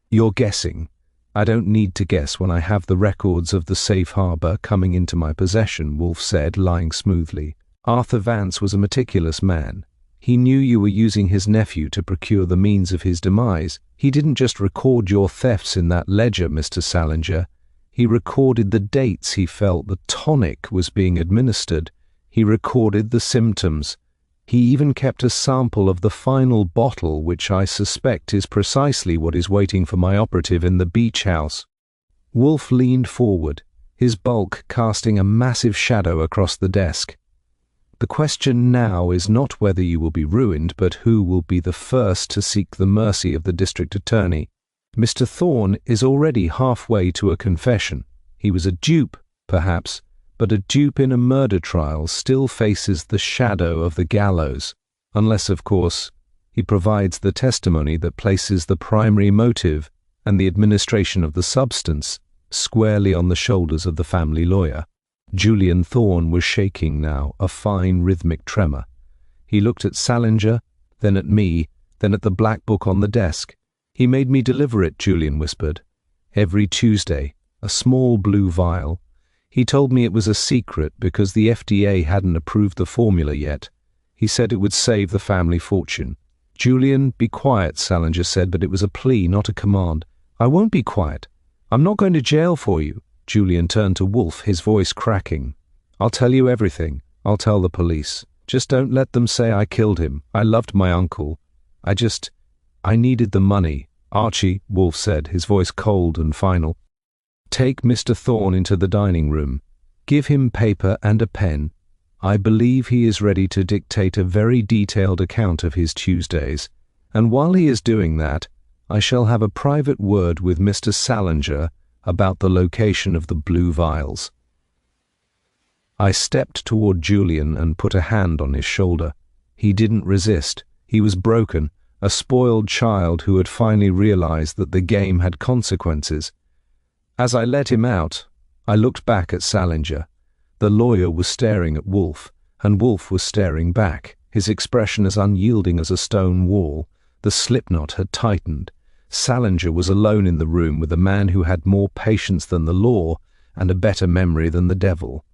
You're guessing. I don't need to guess when I have the records of the safe harbor coming into my possession," Wolfe said, lying smoothly. "Arthur Vance was a meticulous man. He knew you were using his nephew to procure the means of his demise. He didn't just record your thefts in that ledger, Mr. Salinger. He recorded the dates he felt the tonic was being administered. He recorded the symptoms. He even kept a sample of the final bottle, which I suspect is precisely what is waiting for my operative in the beach house." Wolfe leaned forward, his bulk casting a massive shadow across the desk. "The question now is not whether you will be ruined, but who will be the first to seek the mercy of the district attorney. Mr. Thorne is already halfway to a confession. He was a dupe, perhaps, but a dupe in a murder trial still faces the shadow of the gallows, unless, of course, he provides the testimony that places the primary motive and the administration of the substance squarely on the shoulders of the family lawyer." Julian Thorne was shaking now, a fine rhythmic tremor. He looked at Salinger, then at me, then at the black book on the desk. "He made me deliver it," Julian whispered. "Every Tuesday, a small blue vial. He told me it was a secret because the FDA hadn't approved the formula yet. He said it would save the family fortune." "Julian, be quiet," Salinger said, but it was a plea, not a command. "I won't be quiet. I'm not going to jail for you." Julian turned to Wolfe, his voice cracking. "I'll tell you everything. I'll tell the police. Just don't let them say I killed him. I loved my uncle. I needed the money." "Archie," Wolfe said, his voice cold and final. "Take Mr. Thorne into the dining room. Give him paper and a pen. I believe he is ready to dictate a very detailed account of his Tuesdays, and while he is doing that, I shall have a private word with Mr. Salinger about the location of the blue vials." I stepped toward Julian and put a hand on his shoulder. He didn't resist. He was broken, a spoiled child who had finally realized that the game had consequences. As I let him out, I looked back at Salinger. The lawyer was staring at Wolfe, and Wolfe was staring back, his expression as unyielding as a stone wall. The slipknot had tightened. Salinger was alone in the room with a man who had more patience than the law and a better memory than the devil.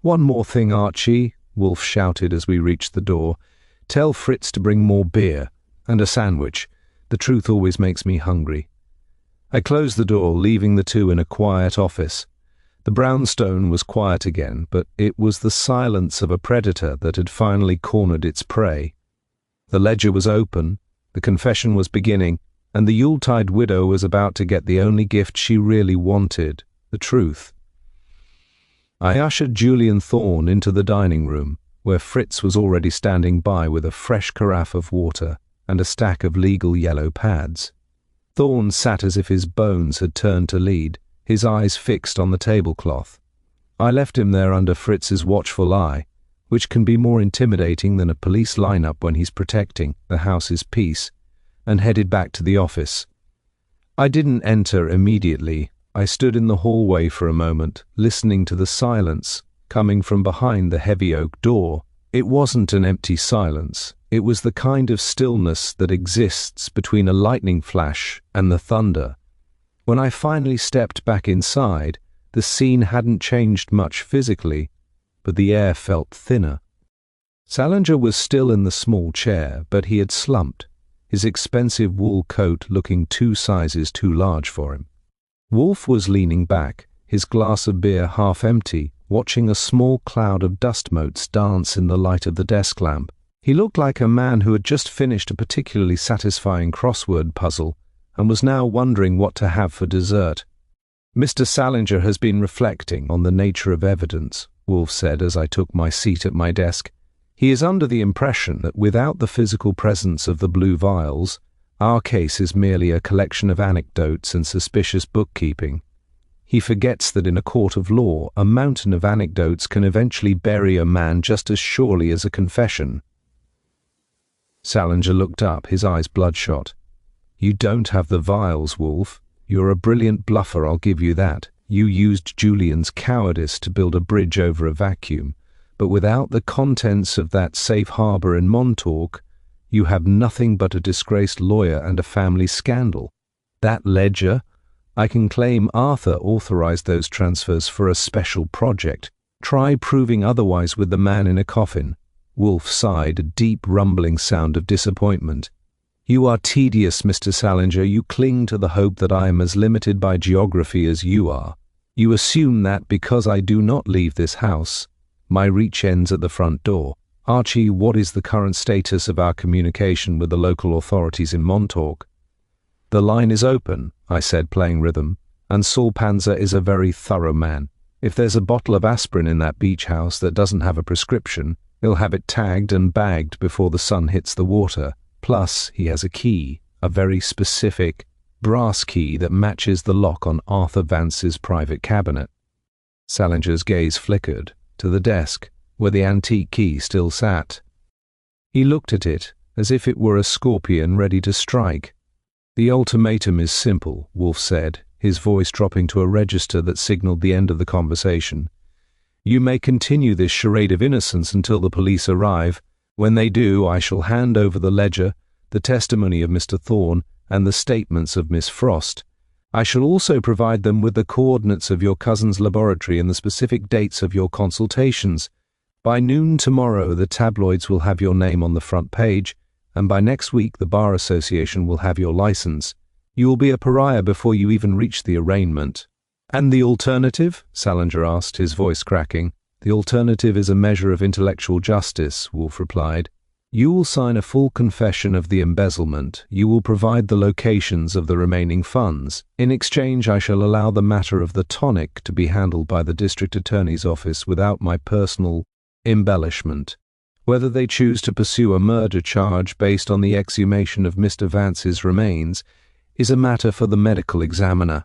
"One more thing, Archie," Wolfe shouted as we reached the door. "Tell Fritz to bring more beer and a sandwich. The truth always makes me hungry." I closed the door, leaving the two in a quiet office. The brownstone was quiet again, but it was the silence of a predator that had finally cornered its prey. The ledger was open, the confession was beginning, and the Yuletide widow was about to get the only gift she really wanted, the truth. I ushered Julian Thorne into the dining room, where Fritz was already standing by with a fresh carafe of water and a stack of legal yellow pads. Thorne sat as if his bones had turned to lead, his eyes fixed on the tablecloth. I left him there under Fritz's watchful eye, which can be more intimidating than a police lineup when he's protecting the house's peace, and headed back to the office. I didn't enter immediately. I stood in the hallway for a moment, listening to the silence coming from behind the heavy oak door, It wasn't an empty silence. It was the kind of stillness that exists between a lightning flash and the thunder. When I finally stepped back inside, the scene hadn't changed much physically, but the air felt thinner. Salinger was still in the small chair, but he had slumped, his expensive wool coat looking 2 sizes too large for him. Wolfe was leaning back, his glass of beer half empty, watching a small cloud of dust motes dance in the light of the desk lamp. He looked like a man who had just finished a particularly satisfying crossword puzzle and was now wondering what to have for dessert. "Mr. Salinger has been reflecting on the nature of evidence," Wolfe said as I took my seat at my desk. "He is under the impression that without the physical presence of the blue vials, our case is merely a collection of anecdotes and suspicious bookkeeping. He forgets that in a court of law, a mountain of anecdotes can eventually bury a man just as surely as a confession." Salinger looked up, his eyes bloodshot. "You don't have the vials, Wolfe. You're a brilliant bluffer, I'll give you that. You used Julian's cowardice to build a bridge over a vacuum. But without the contents of that safe harbor in Montauk, you have nothing but a disgraced lawyer and a family scandal. That ledger, I can claim Arthur authorized those transfers for a special project. Try proving otherwise with the man in a coffin." Wolfe sighed, a deep rumbling sound of disappointment. "You are tedious, Mr. Salinger. You cling to the hope that I am as limited by geography as you are. You assume that because I do not leave this house, my reach ends at the front door. Archie, what is the current status of our communication with the local authorities in Montauk?" "The line is open," I said, playing rhythm, "and Saul Panzer is a very thorough man. If there's a bottle of aspirin in that beach house that doesn't have a prescription, he'll have it tagged and bagged before the sun hits the water. Plus, he has a key, a very specific brass key that matches the lock on Arthur Vance's private cabinet." Salinger's gaze flickered to the desk, where the antique key still sat. He looked at it as if it were a scorpion ready to strike. "The ultimatum is simple," Wolfe said, his voice dropping to a register that signaled the end of the conversation. "You may continue this charade of innocence until the police arrive. When they do, I shall hand over the ledger, the testimony of Mr. Thorne, and the statements of Miss Frost. I shall also provide them with the coordinates of your cousin's laboratory and the specific dates of your consultations. By noon tomorrow, the tabloids will have your name on the front page, and by next week the Bar Association will have your license. You will be a pariah before you even reach the arraignment." "And the alternative?" Salinger asked, his voice cracking. "The alternative is a measure of intellectual justice," Wolfe replied. "You will sign a full confession of the embezzlement. You will provide the locations of the remaining funds. In exchange, I shall allow the matter of the tonic to be handled by the district attorney's office without my personal embellishment. Whether they choose to pursue a murder charge based on the exhumation of Mr. Vance's remains is a matter for the medical examiner.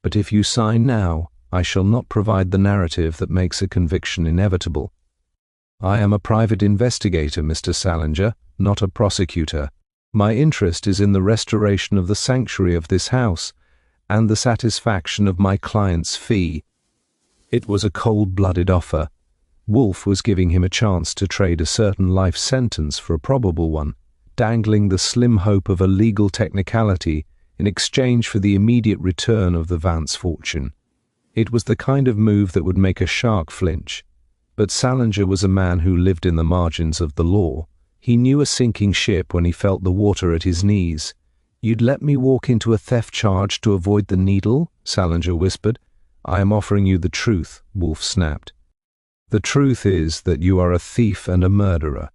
But if you sign now, I shall not provide the narrative that makes a conviction inevitable. I am a private investigator, Mr. Salinger, not a prosecutor. My interest is in the restoration of the sanctuary of this house and the satisfaction of my client's fee." It was a cold-blooded offer. Wolfe was giving him a chance to trade a certain life sentence for a probable one, dangling the slim hope of a legal technicality in exchange for the immediate return of the Vance fortune. It was the kind of move that would make a shark flinch, but Salinger was a man who lived in the margins of the law. He knew a sinking ship when he felt the water at his knees. "You'd let me walk into a theft charge to avoid the needle?" Salinger whispered. "I am offering you the truth," Wolfe snapped. "The truth is that you are a thief and a murderer.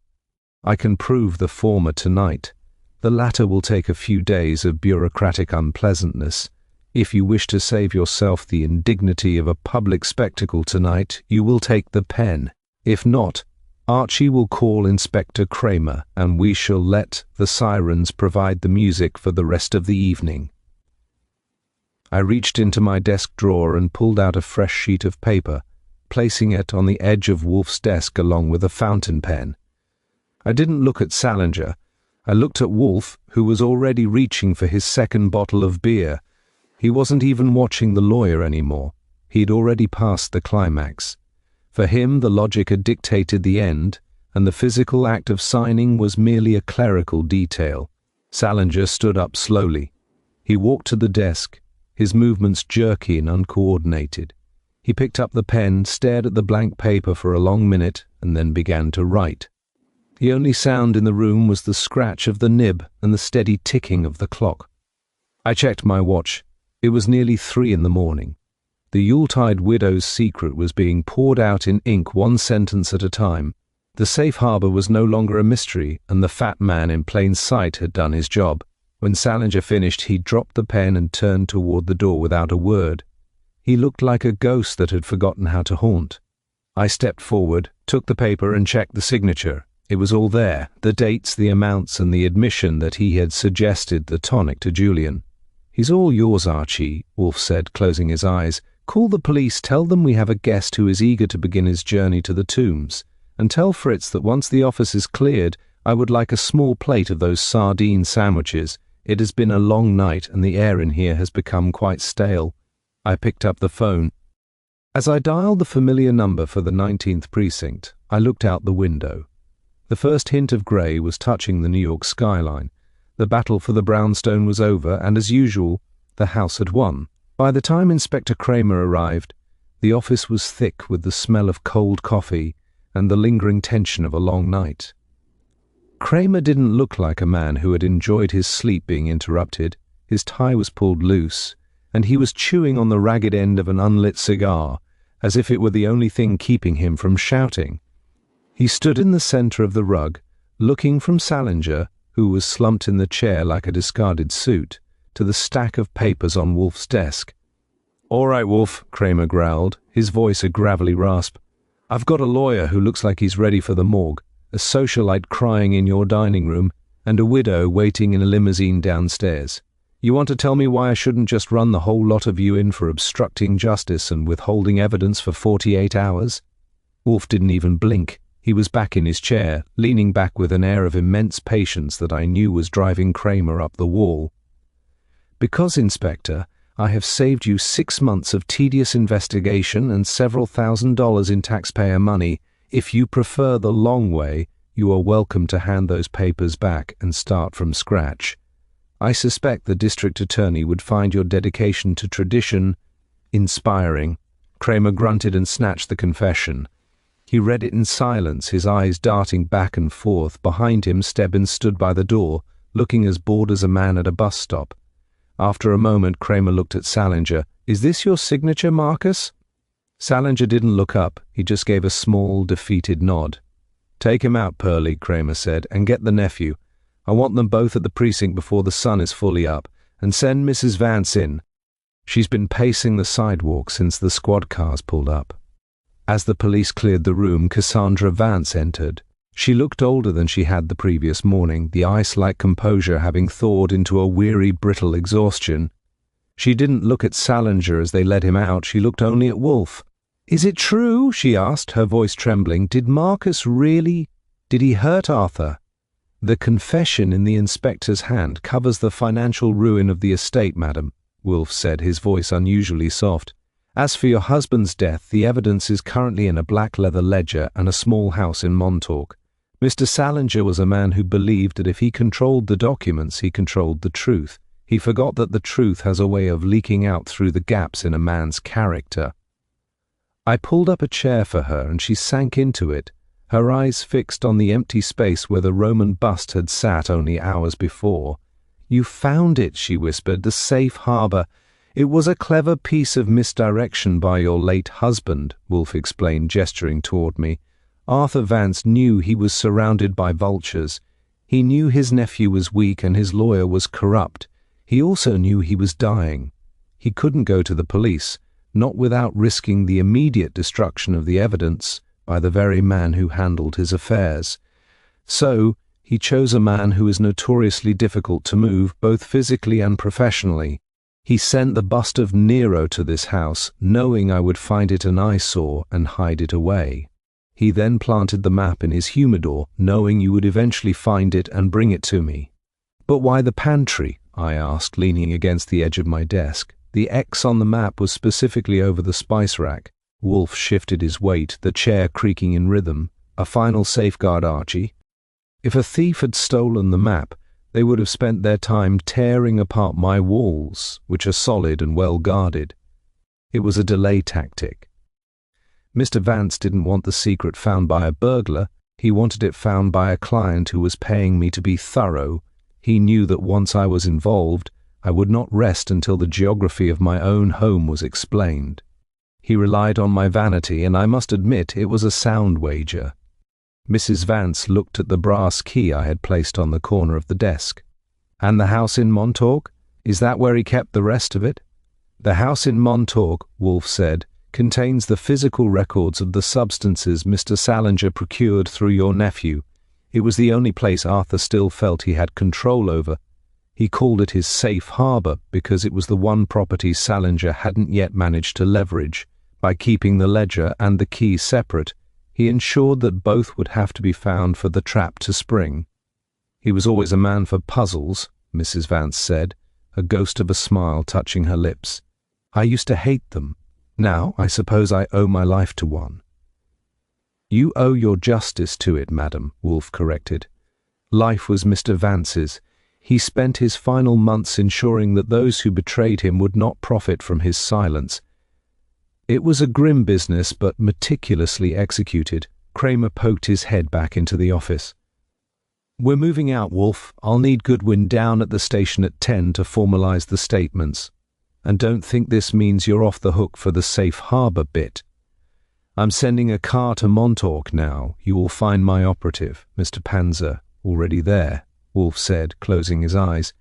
I can prove the former tonight. The latter will take a few days of bureaucratic unpleasantness. If you wish to save yourself the indignity of a public spectacle tonight, you will take the pen. If not, Archie will call Inspector Cramer, and we shall let the sirens provide the music for the rest of the evening." I reached into my desk drawer and pulled out a fresh sheet of paper, placing it on the edge of Wolfe's desk along with a fountain pen. I didn't look at Salinger. I looked at Wolfe, who was already reaching for his second bottle of beer. He wasn't even watching the lawyer anymore. He'd already passed the climax. For him, the logic had dictated the end, and the physical act of signing was merely a clerical detail. Salinger stood up slowly. He walked to the desk, his movements jerky and uncoordinated. He picked up the pen, stared at the blank paper for a long minute, and then began to write. The only sound in the room was the scratch of the nib and the steady ticking of the clock. I checked my watch. It was nearly 3 in the morning. The Yuletide widow's secret was being poured out in ink, one sentence at a time. The safe harbor was no longer a mystery, and the fat man in plain sight had done his job. When Salinger finished, he dropped the pen and turned toward the door without a word. He looked like a ghost that had forgotten how to haunt. I stepped forward, took the paper and checked the signature. It was all there, the dates, the amounts, and the admission that he had suggested the tonic to Julian. "He's all yours, Archie," Wolfe said, closing his eyes. "Call the police, tell them we have a guest who is eager to begin his journey to the tombs, and tell Fritz that once the office is cleared, I would like a small plate of those sardine sandwiches. It has been a long night, and the air in here has become quite stale." I picked up the phone. As I dialed the familiar number for the 19th precinct, I looked out the window. The first hint of grey was touching the New York skyline. The battle for the brownstone was over, and as usual, the house had won. By the time Inspector Cramer arrived, the office was thick with the smell of cold coffee and the lingering tension of a long night. Cramer didn't look like a man who had enjoyed his sleep being interrupted. His tie was pulled loose, and he was chewing on the ragged end of an unlit cigar, as if it were the only thing keeping him from shouting. He stood in the center of the rug, looking from Salinger, who was slumped in the chair like a discarded suit, to the stack of papers on Wolfe's desk. "All right, Wolfe," Cramer growled, his voice a gravelly rasp. "I've got a lawyer who looks like he's ready for the morgue, a socialite crying in your dining room, and a widow waiting in a limousine downstairs. You want to tell me why I shouldn't just run the whole lot of you in for obstructing justice and withholding evidence for 48 hours? Wolfe didn't even blink. He was back in his chair, leaning back with an air of immense patience that I knew was driving Cramer up the wall. "Because, Inspector, I have saved you 6 months of tedious investigation and several $1,000s in taxpayer money. If you prefer the long way, you are welcome to hand those papers back and start from scratch. I suspect the district attorney would find your dedication to tradition inspiring." Cramer grunted and snatched the confession. He read it in silence, his eyes darting back and forth. Behind him, Stebbins stood by the door, looking as bored as a man at a bus stop. After a moment, Cramer looked at Salinger. "Is this your signature, Marcus?" Salinger didn't look up. He just gave a small, defeated nod. "Take him out, Pearlie," Cramer said, "and get the nephew. I want them both at the precinct before the sun is fully up, and send Mrs. Vance in. She's been pacing the sidewalk since the squad cars pulled up." As the police cleared the room, Cassandra Vance entered. She looked older than she had the previous morning, the ice-like composure having thawed into a weary, brittle exhaustion. She didn't look at Salinger as they led him out, she looked only at Wolfe. "Is it true?" she asked, her voice trembling. "Did Marcus really? Did he hurt Arthur?" "The confession in the inspector's hand covers the financial ruin of the estate, madam," Wolfe said, his voice unusually soft. "As for your husband's death, the evidence is currently in a black leather ledger and a small house in Montauk. Mr. Salinger was a man who believed that if he controlled the documents, he controlled the truth. He forgot that the truth has a way of leaking out through the gaps in a man's character." I pulled up a chair for her, and she sank into it, her eyes fixed on the empty space where the Roman bust had sat only hours before. "You found it," she whispered, "the safe harbor. It was a clever piece of misdirection by your late husband," Wolfe explained, gesturing toward me. "Arthur Vance knew he was surrounded by vultures. He knew his nephew was weak and his lawyer was corrupt. He also knew he was dying. He couldn't go to the police, not without risking the immediate destruction of the evidence by the very man who handled his affairs. So, he chose a man who is notoriously difficult to move, both physically and professionally. He sent the bust of Nero to this house, knowing I would find it an eyesore and hide it away. He then planted the map in his humidor, knowing you would eventually find it and bring it to me." "But why the pantry?" I asked, leaning against the edge of my desk. "The X on the map was specifically over the spice rack." Wolfe shifted his weight, the chair creaking in rhythm. A final safeguard, Archie. If a thief had stolen the map, they would have spent their time tearing apart my walls, which are solid and well guarded. It was a delay tactic. Mr. Vance didn't want the secret found by a burglar. He wanted it found by a client who was paying me to be thorough. He knew that once I was involved, I would not rest until the geography of my own home was explained. He relied on my vanity, and I must admit it was a sound wager. Mrs. Vance looked at the brass key I had placed on the corner of the desk. "And the house in Montauk? Is that where he kept the rest of it?" "The house in Montauk," Wolfe said, "contains the physical records of the substances Mr. Salinger procured through your nephew. It was the only place Arthur still felt he had control over. He called it his safe harbor because it was the one property Salinger hadn't yet managed to leverage. By keeping the ledger and the key separate, he ensured that both would have to be found for the trap to spring. He was always a man for puzzles," Mrs. Vance said, a ghost of a smile touching her lips. "I used to hate them. Now I suppose I owe my life to one." "You owe your justice to it, madam," Wolfe corrected. "Life was Mr. Vance's. He spent his final months ensuring that those who betrayed him would not profit from his silence. It was a grim business, but meticulously executed." Cramer poked his head back into the office. "We're moving out, Wolfe. I'll need Goodwin down at the station at 10 to formalize the statements. And don't think this means you're off the hook for the safe harbor bit. I'm sending a car to Montauk now. You will find my operative, Mr. Panzer, already there," Wolfe said, closing his eyes.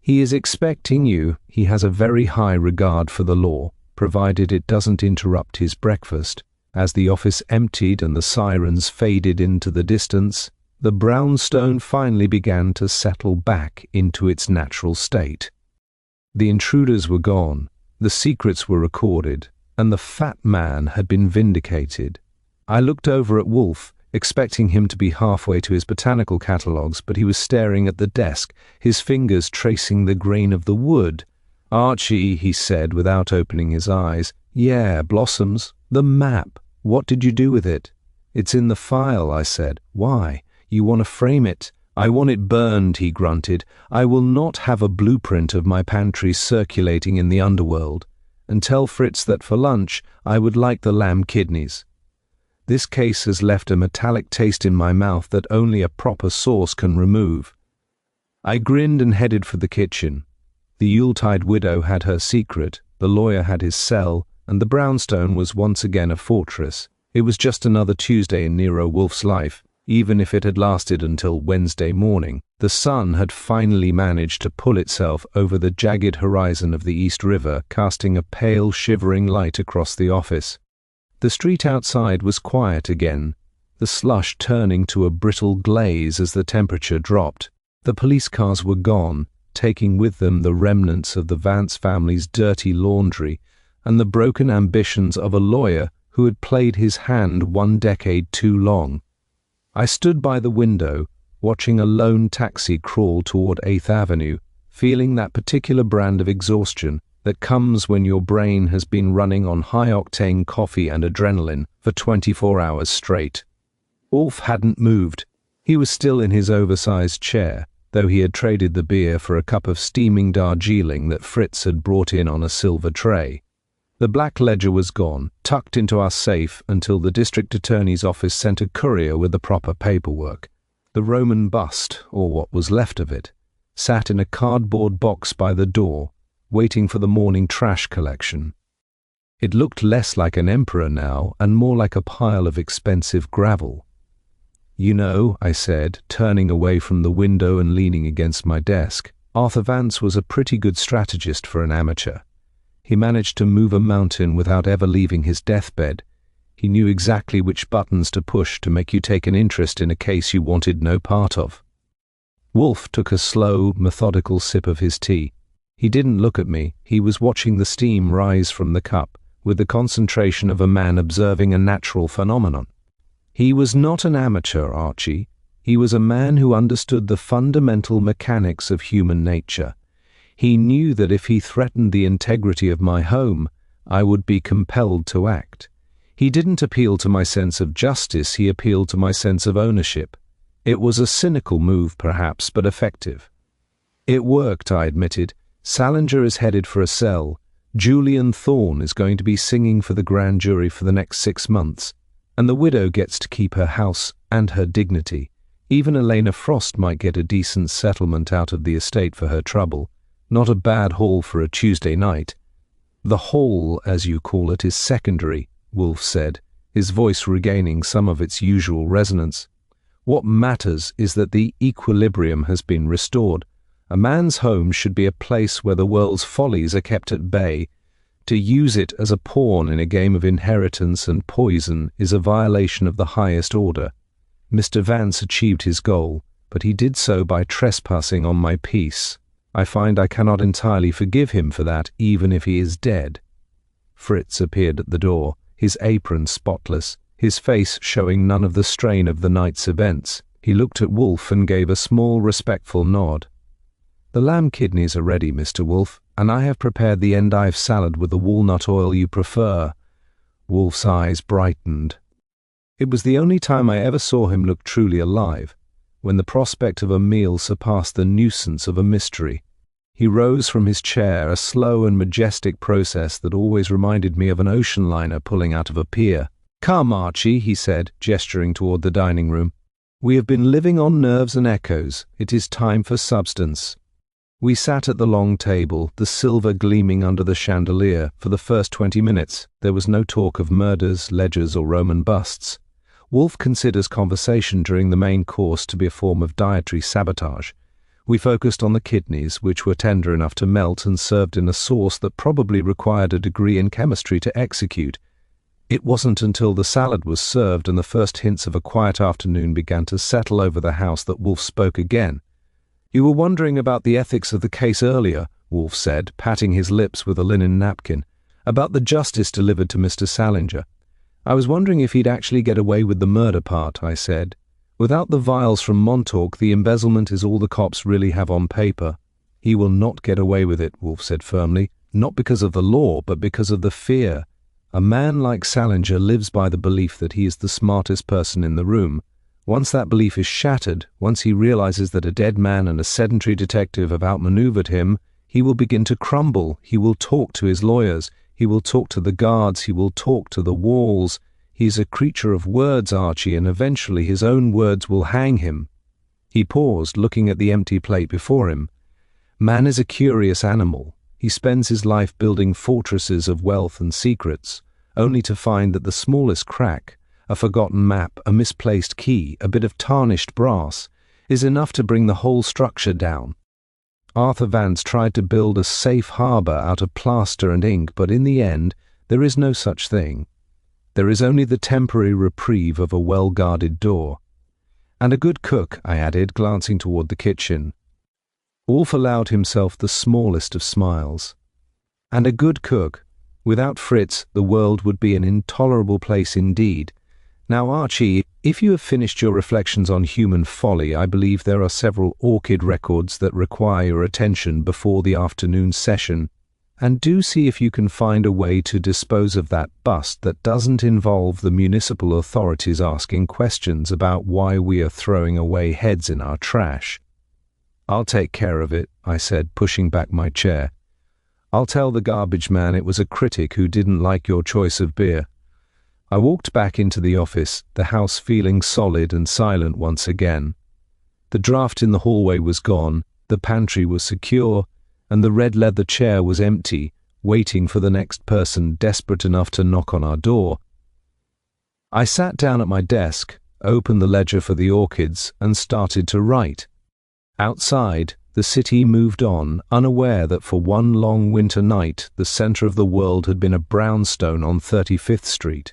"He is expecting you. He has a very high regard for the law, provided it doesn't interrupt his breakfast." As the office emptied and the sirens faded into the distance, the brownstone finally began to settle back into its natural state. The intruders were gone, the secrets were recorded, and the fat man had been vindicated. I looked over at Wolfe, expecting him to be halfway to his botanical catalogues, but he was staring at the desk, his fingers tracing the grain of the wood. "Archie," he said without opening his eyes. "Yeah, blossoms. The map. What did you do with it?" "It's in the file," I said. "Why? You want to frame it?" "I want it burned," he grunted. "I will not have a blueprint of my pantry circulating in the underworld. And tell Fritz that for lunch I would like the lamb kidneys. This case has left a metallic taste in my mouth that only a proper sauce can remove." I grinned and headed for the kitchen. The Yuletide widow had her secret, the lawyer had his cell, and the brownstone was once again a fortress. It was just another Tuesday in Nero Wolfe's life, even if it had lasted until Wednesday morning. The sun had finally managed to pull itself over the jagged horizon of the East River, casting a pale, shivering light across the office. The street outside was quiet again, the slush turning to a brittle glaze as the temperature dropped. The police cars were gone, taking with them the remnants of the Vance family's dirty laundry and the broken ambitions of a lawyer who had played his hand 1 decade too long. I stood by the window, watching a lone taxi crawl toward 8th Avenue, feeling that particular brand of exhaustion that comes when your brain has been running on high-octane coffee and adrenaline for 24 hours straight. Wolfe hadn't moved. He was still in his oversized chair, though he had traded the beer for a cup of steaming Darjeeling that Fritz had brought in on a silver tray. The black ledger was gone, tucked into our safe until the district attorney's office sent a courier with the proper paperwork. The Roman bust, or what was left of it, sat in a cardboard box by the door, waiting for the morning trash collection. It looked less like an emperor now and more like a pile of expensive gravel. "You know," I said, turning away from the window and leaning against my desk, "Arthur Vance was a pretty good strategist for an amateur. He managed to move a mountain without ever leaving his deathbed. He knew exactly which buttons to push to make you take an interest in a case you wanted no part of." Wolfe took a slow, methodical sip of his tea. He didn't look at me. He was watching the steam rise from the cup with the concentration of a man observing a natural phenomenon. "He was not an amateur, Archie. He was a man who understood the fundamental mechanics of human nature. He knew that if he threatened the integrity of my home, I would be compelled to act. He didn't appeal to my sense of justice, he appealed to my sense of ownership. It was a cynical move, perhaps, but effective. It worked, I admitted. Salinger is headed for a cell. Julian Thorne is going to be singing for the grand jury for the next 6 months, and the widow gets to keep her house and her dignity. Even Elena Frost might get a decent settlement out of the estate for her trouble. Not a bad haul for a Tuesday night. The haul, as you call it, is secondary, Wolfe said, his voice regaining some of its usual resonance. What matters is that the equilibrium has been restored. A man's home should be a place where the world's follies are kept at bay. To use it as a pawn in a game of inheritance and poison is a violation of the highest order. Mr. Vance achieved his goal, but he did so by trespassing on my peace. I find I cannot entirely forgive him for that, even if he is dead. Fritz appeared at the door, his apron spotless, his face showing none of the strain of the night's events. He looked at Wolfe and gave a small, respectful nod. "The lamb kidneys are ready, Mr. Wolfe, and I have prepared the endive salad with the walnut oil you prefer." Wolfe's eyes brightened. It was the only time I ever saw him look truly alive, when the prospect of a meal surpassed the nuisance of a mystery. He rose from his chair, a slow and majestic process that always reminded me of an ocean liner pulling out of a pier. "Come, Archie," he said, gesturing toward the dining room. "We have been living on nerves and echoes. It is time for substance." We sat at the long table, the silver gleaming under the chandelier. For the first 20 minutes, there was no talk of murders, ledgers, or Roman busts. Wolfe considers conversation during the main course to be a form of dietary sabotage. We focused on the kidneys, which were tender enough to melt and served in a sauce that probably required a degree in chemistry to execute. It wasn't until the salad was served and the first hints of a quiet afternoon began to settle over the house that Wolfe spoke again. "You were wondering about the ethics of the case earlier," Wolfe said, patting his lips with a linen napkin, "about the justice delivered to Mr. Salinger. I was wondering if he'd actually get away with the murder part," I said. "Without the vials from Montauk, the embezzlement is all the cops really have on paper." "He will not get away with it," Wolfe said firmly, "not because of the law, but because of the fear. A man like Salinger lives by the belief that he is the smartest person in the room. Once that belief is shattered, once he realizes that a dead man and a sedentary detective have outmaneuvered him, he will begin to crumble. He will talk to his lawyers. He will talk to the guards. He will talk to the walls. He is a creature of words, Archie, and eventually his own words will hang him." He paused, looking at the empty plate before him. "Man is a curious animal. He spends his life building fortresses of wealth and secrets, only to find that the smallest crack, a forgotten map, a misplaced key, a bit of tarnished brass, is enough to bring the whole structure down. Arthur Vance tried to build a safe harbor out of plaster and ink, but in the end, there is no such thing. There is only the temporary reprieve of a well-guarded door. And a good cook," I added, glancing toward the kitchen. Wolfe allowed himself the smallest of smiles. "And a good cook. Without Fritz, the world would be an intolerable place indeed. Now, Archie, if you have finished your reflections on human folly, I believe there are several orchid records that require your attention before the afternoon session. And do see if you can find a way to dispose of that bust that doesn't involve the municipal authorities asking questions about why we are throwing away heads in our trash." "I'll take care of it," I said, pushing back my chair. "I'll tell the garbage man it was a critic who didn't like your choice of beer." I walked back into the office, the house feeling solid and silent once again. The draft in the hallway was gone, the pantry was secure, and the red leather chair was empty, waiting for the next person desperate enough to knock on our door. I sat down at my desk, opened the ledger for the orchids, and started to write. Outside, the city moved on, unaware that for one long winter night the center of the world had been a brownstone on 35th Street.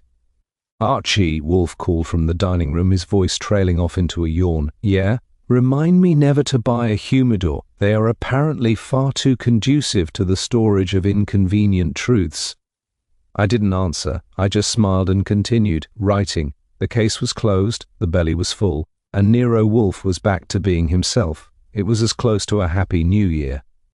"Archie," Wolfe called from the dining room, his voice trailing off into a yawn. "Yeah? Remind me never to buy a humidor. They are apparently far too conducive to the storage of inconvenient truths." I didn't answer. I just smiled and continued, writing. The case was closed, the belly was full, and Nero Wolfe was back to being himself. It was as close to a happy new year.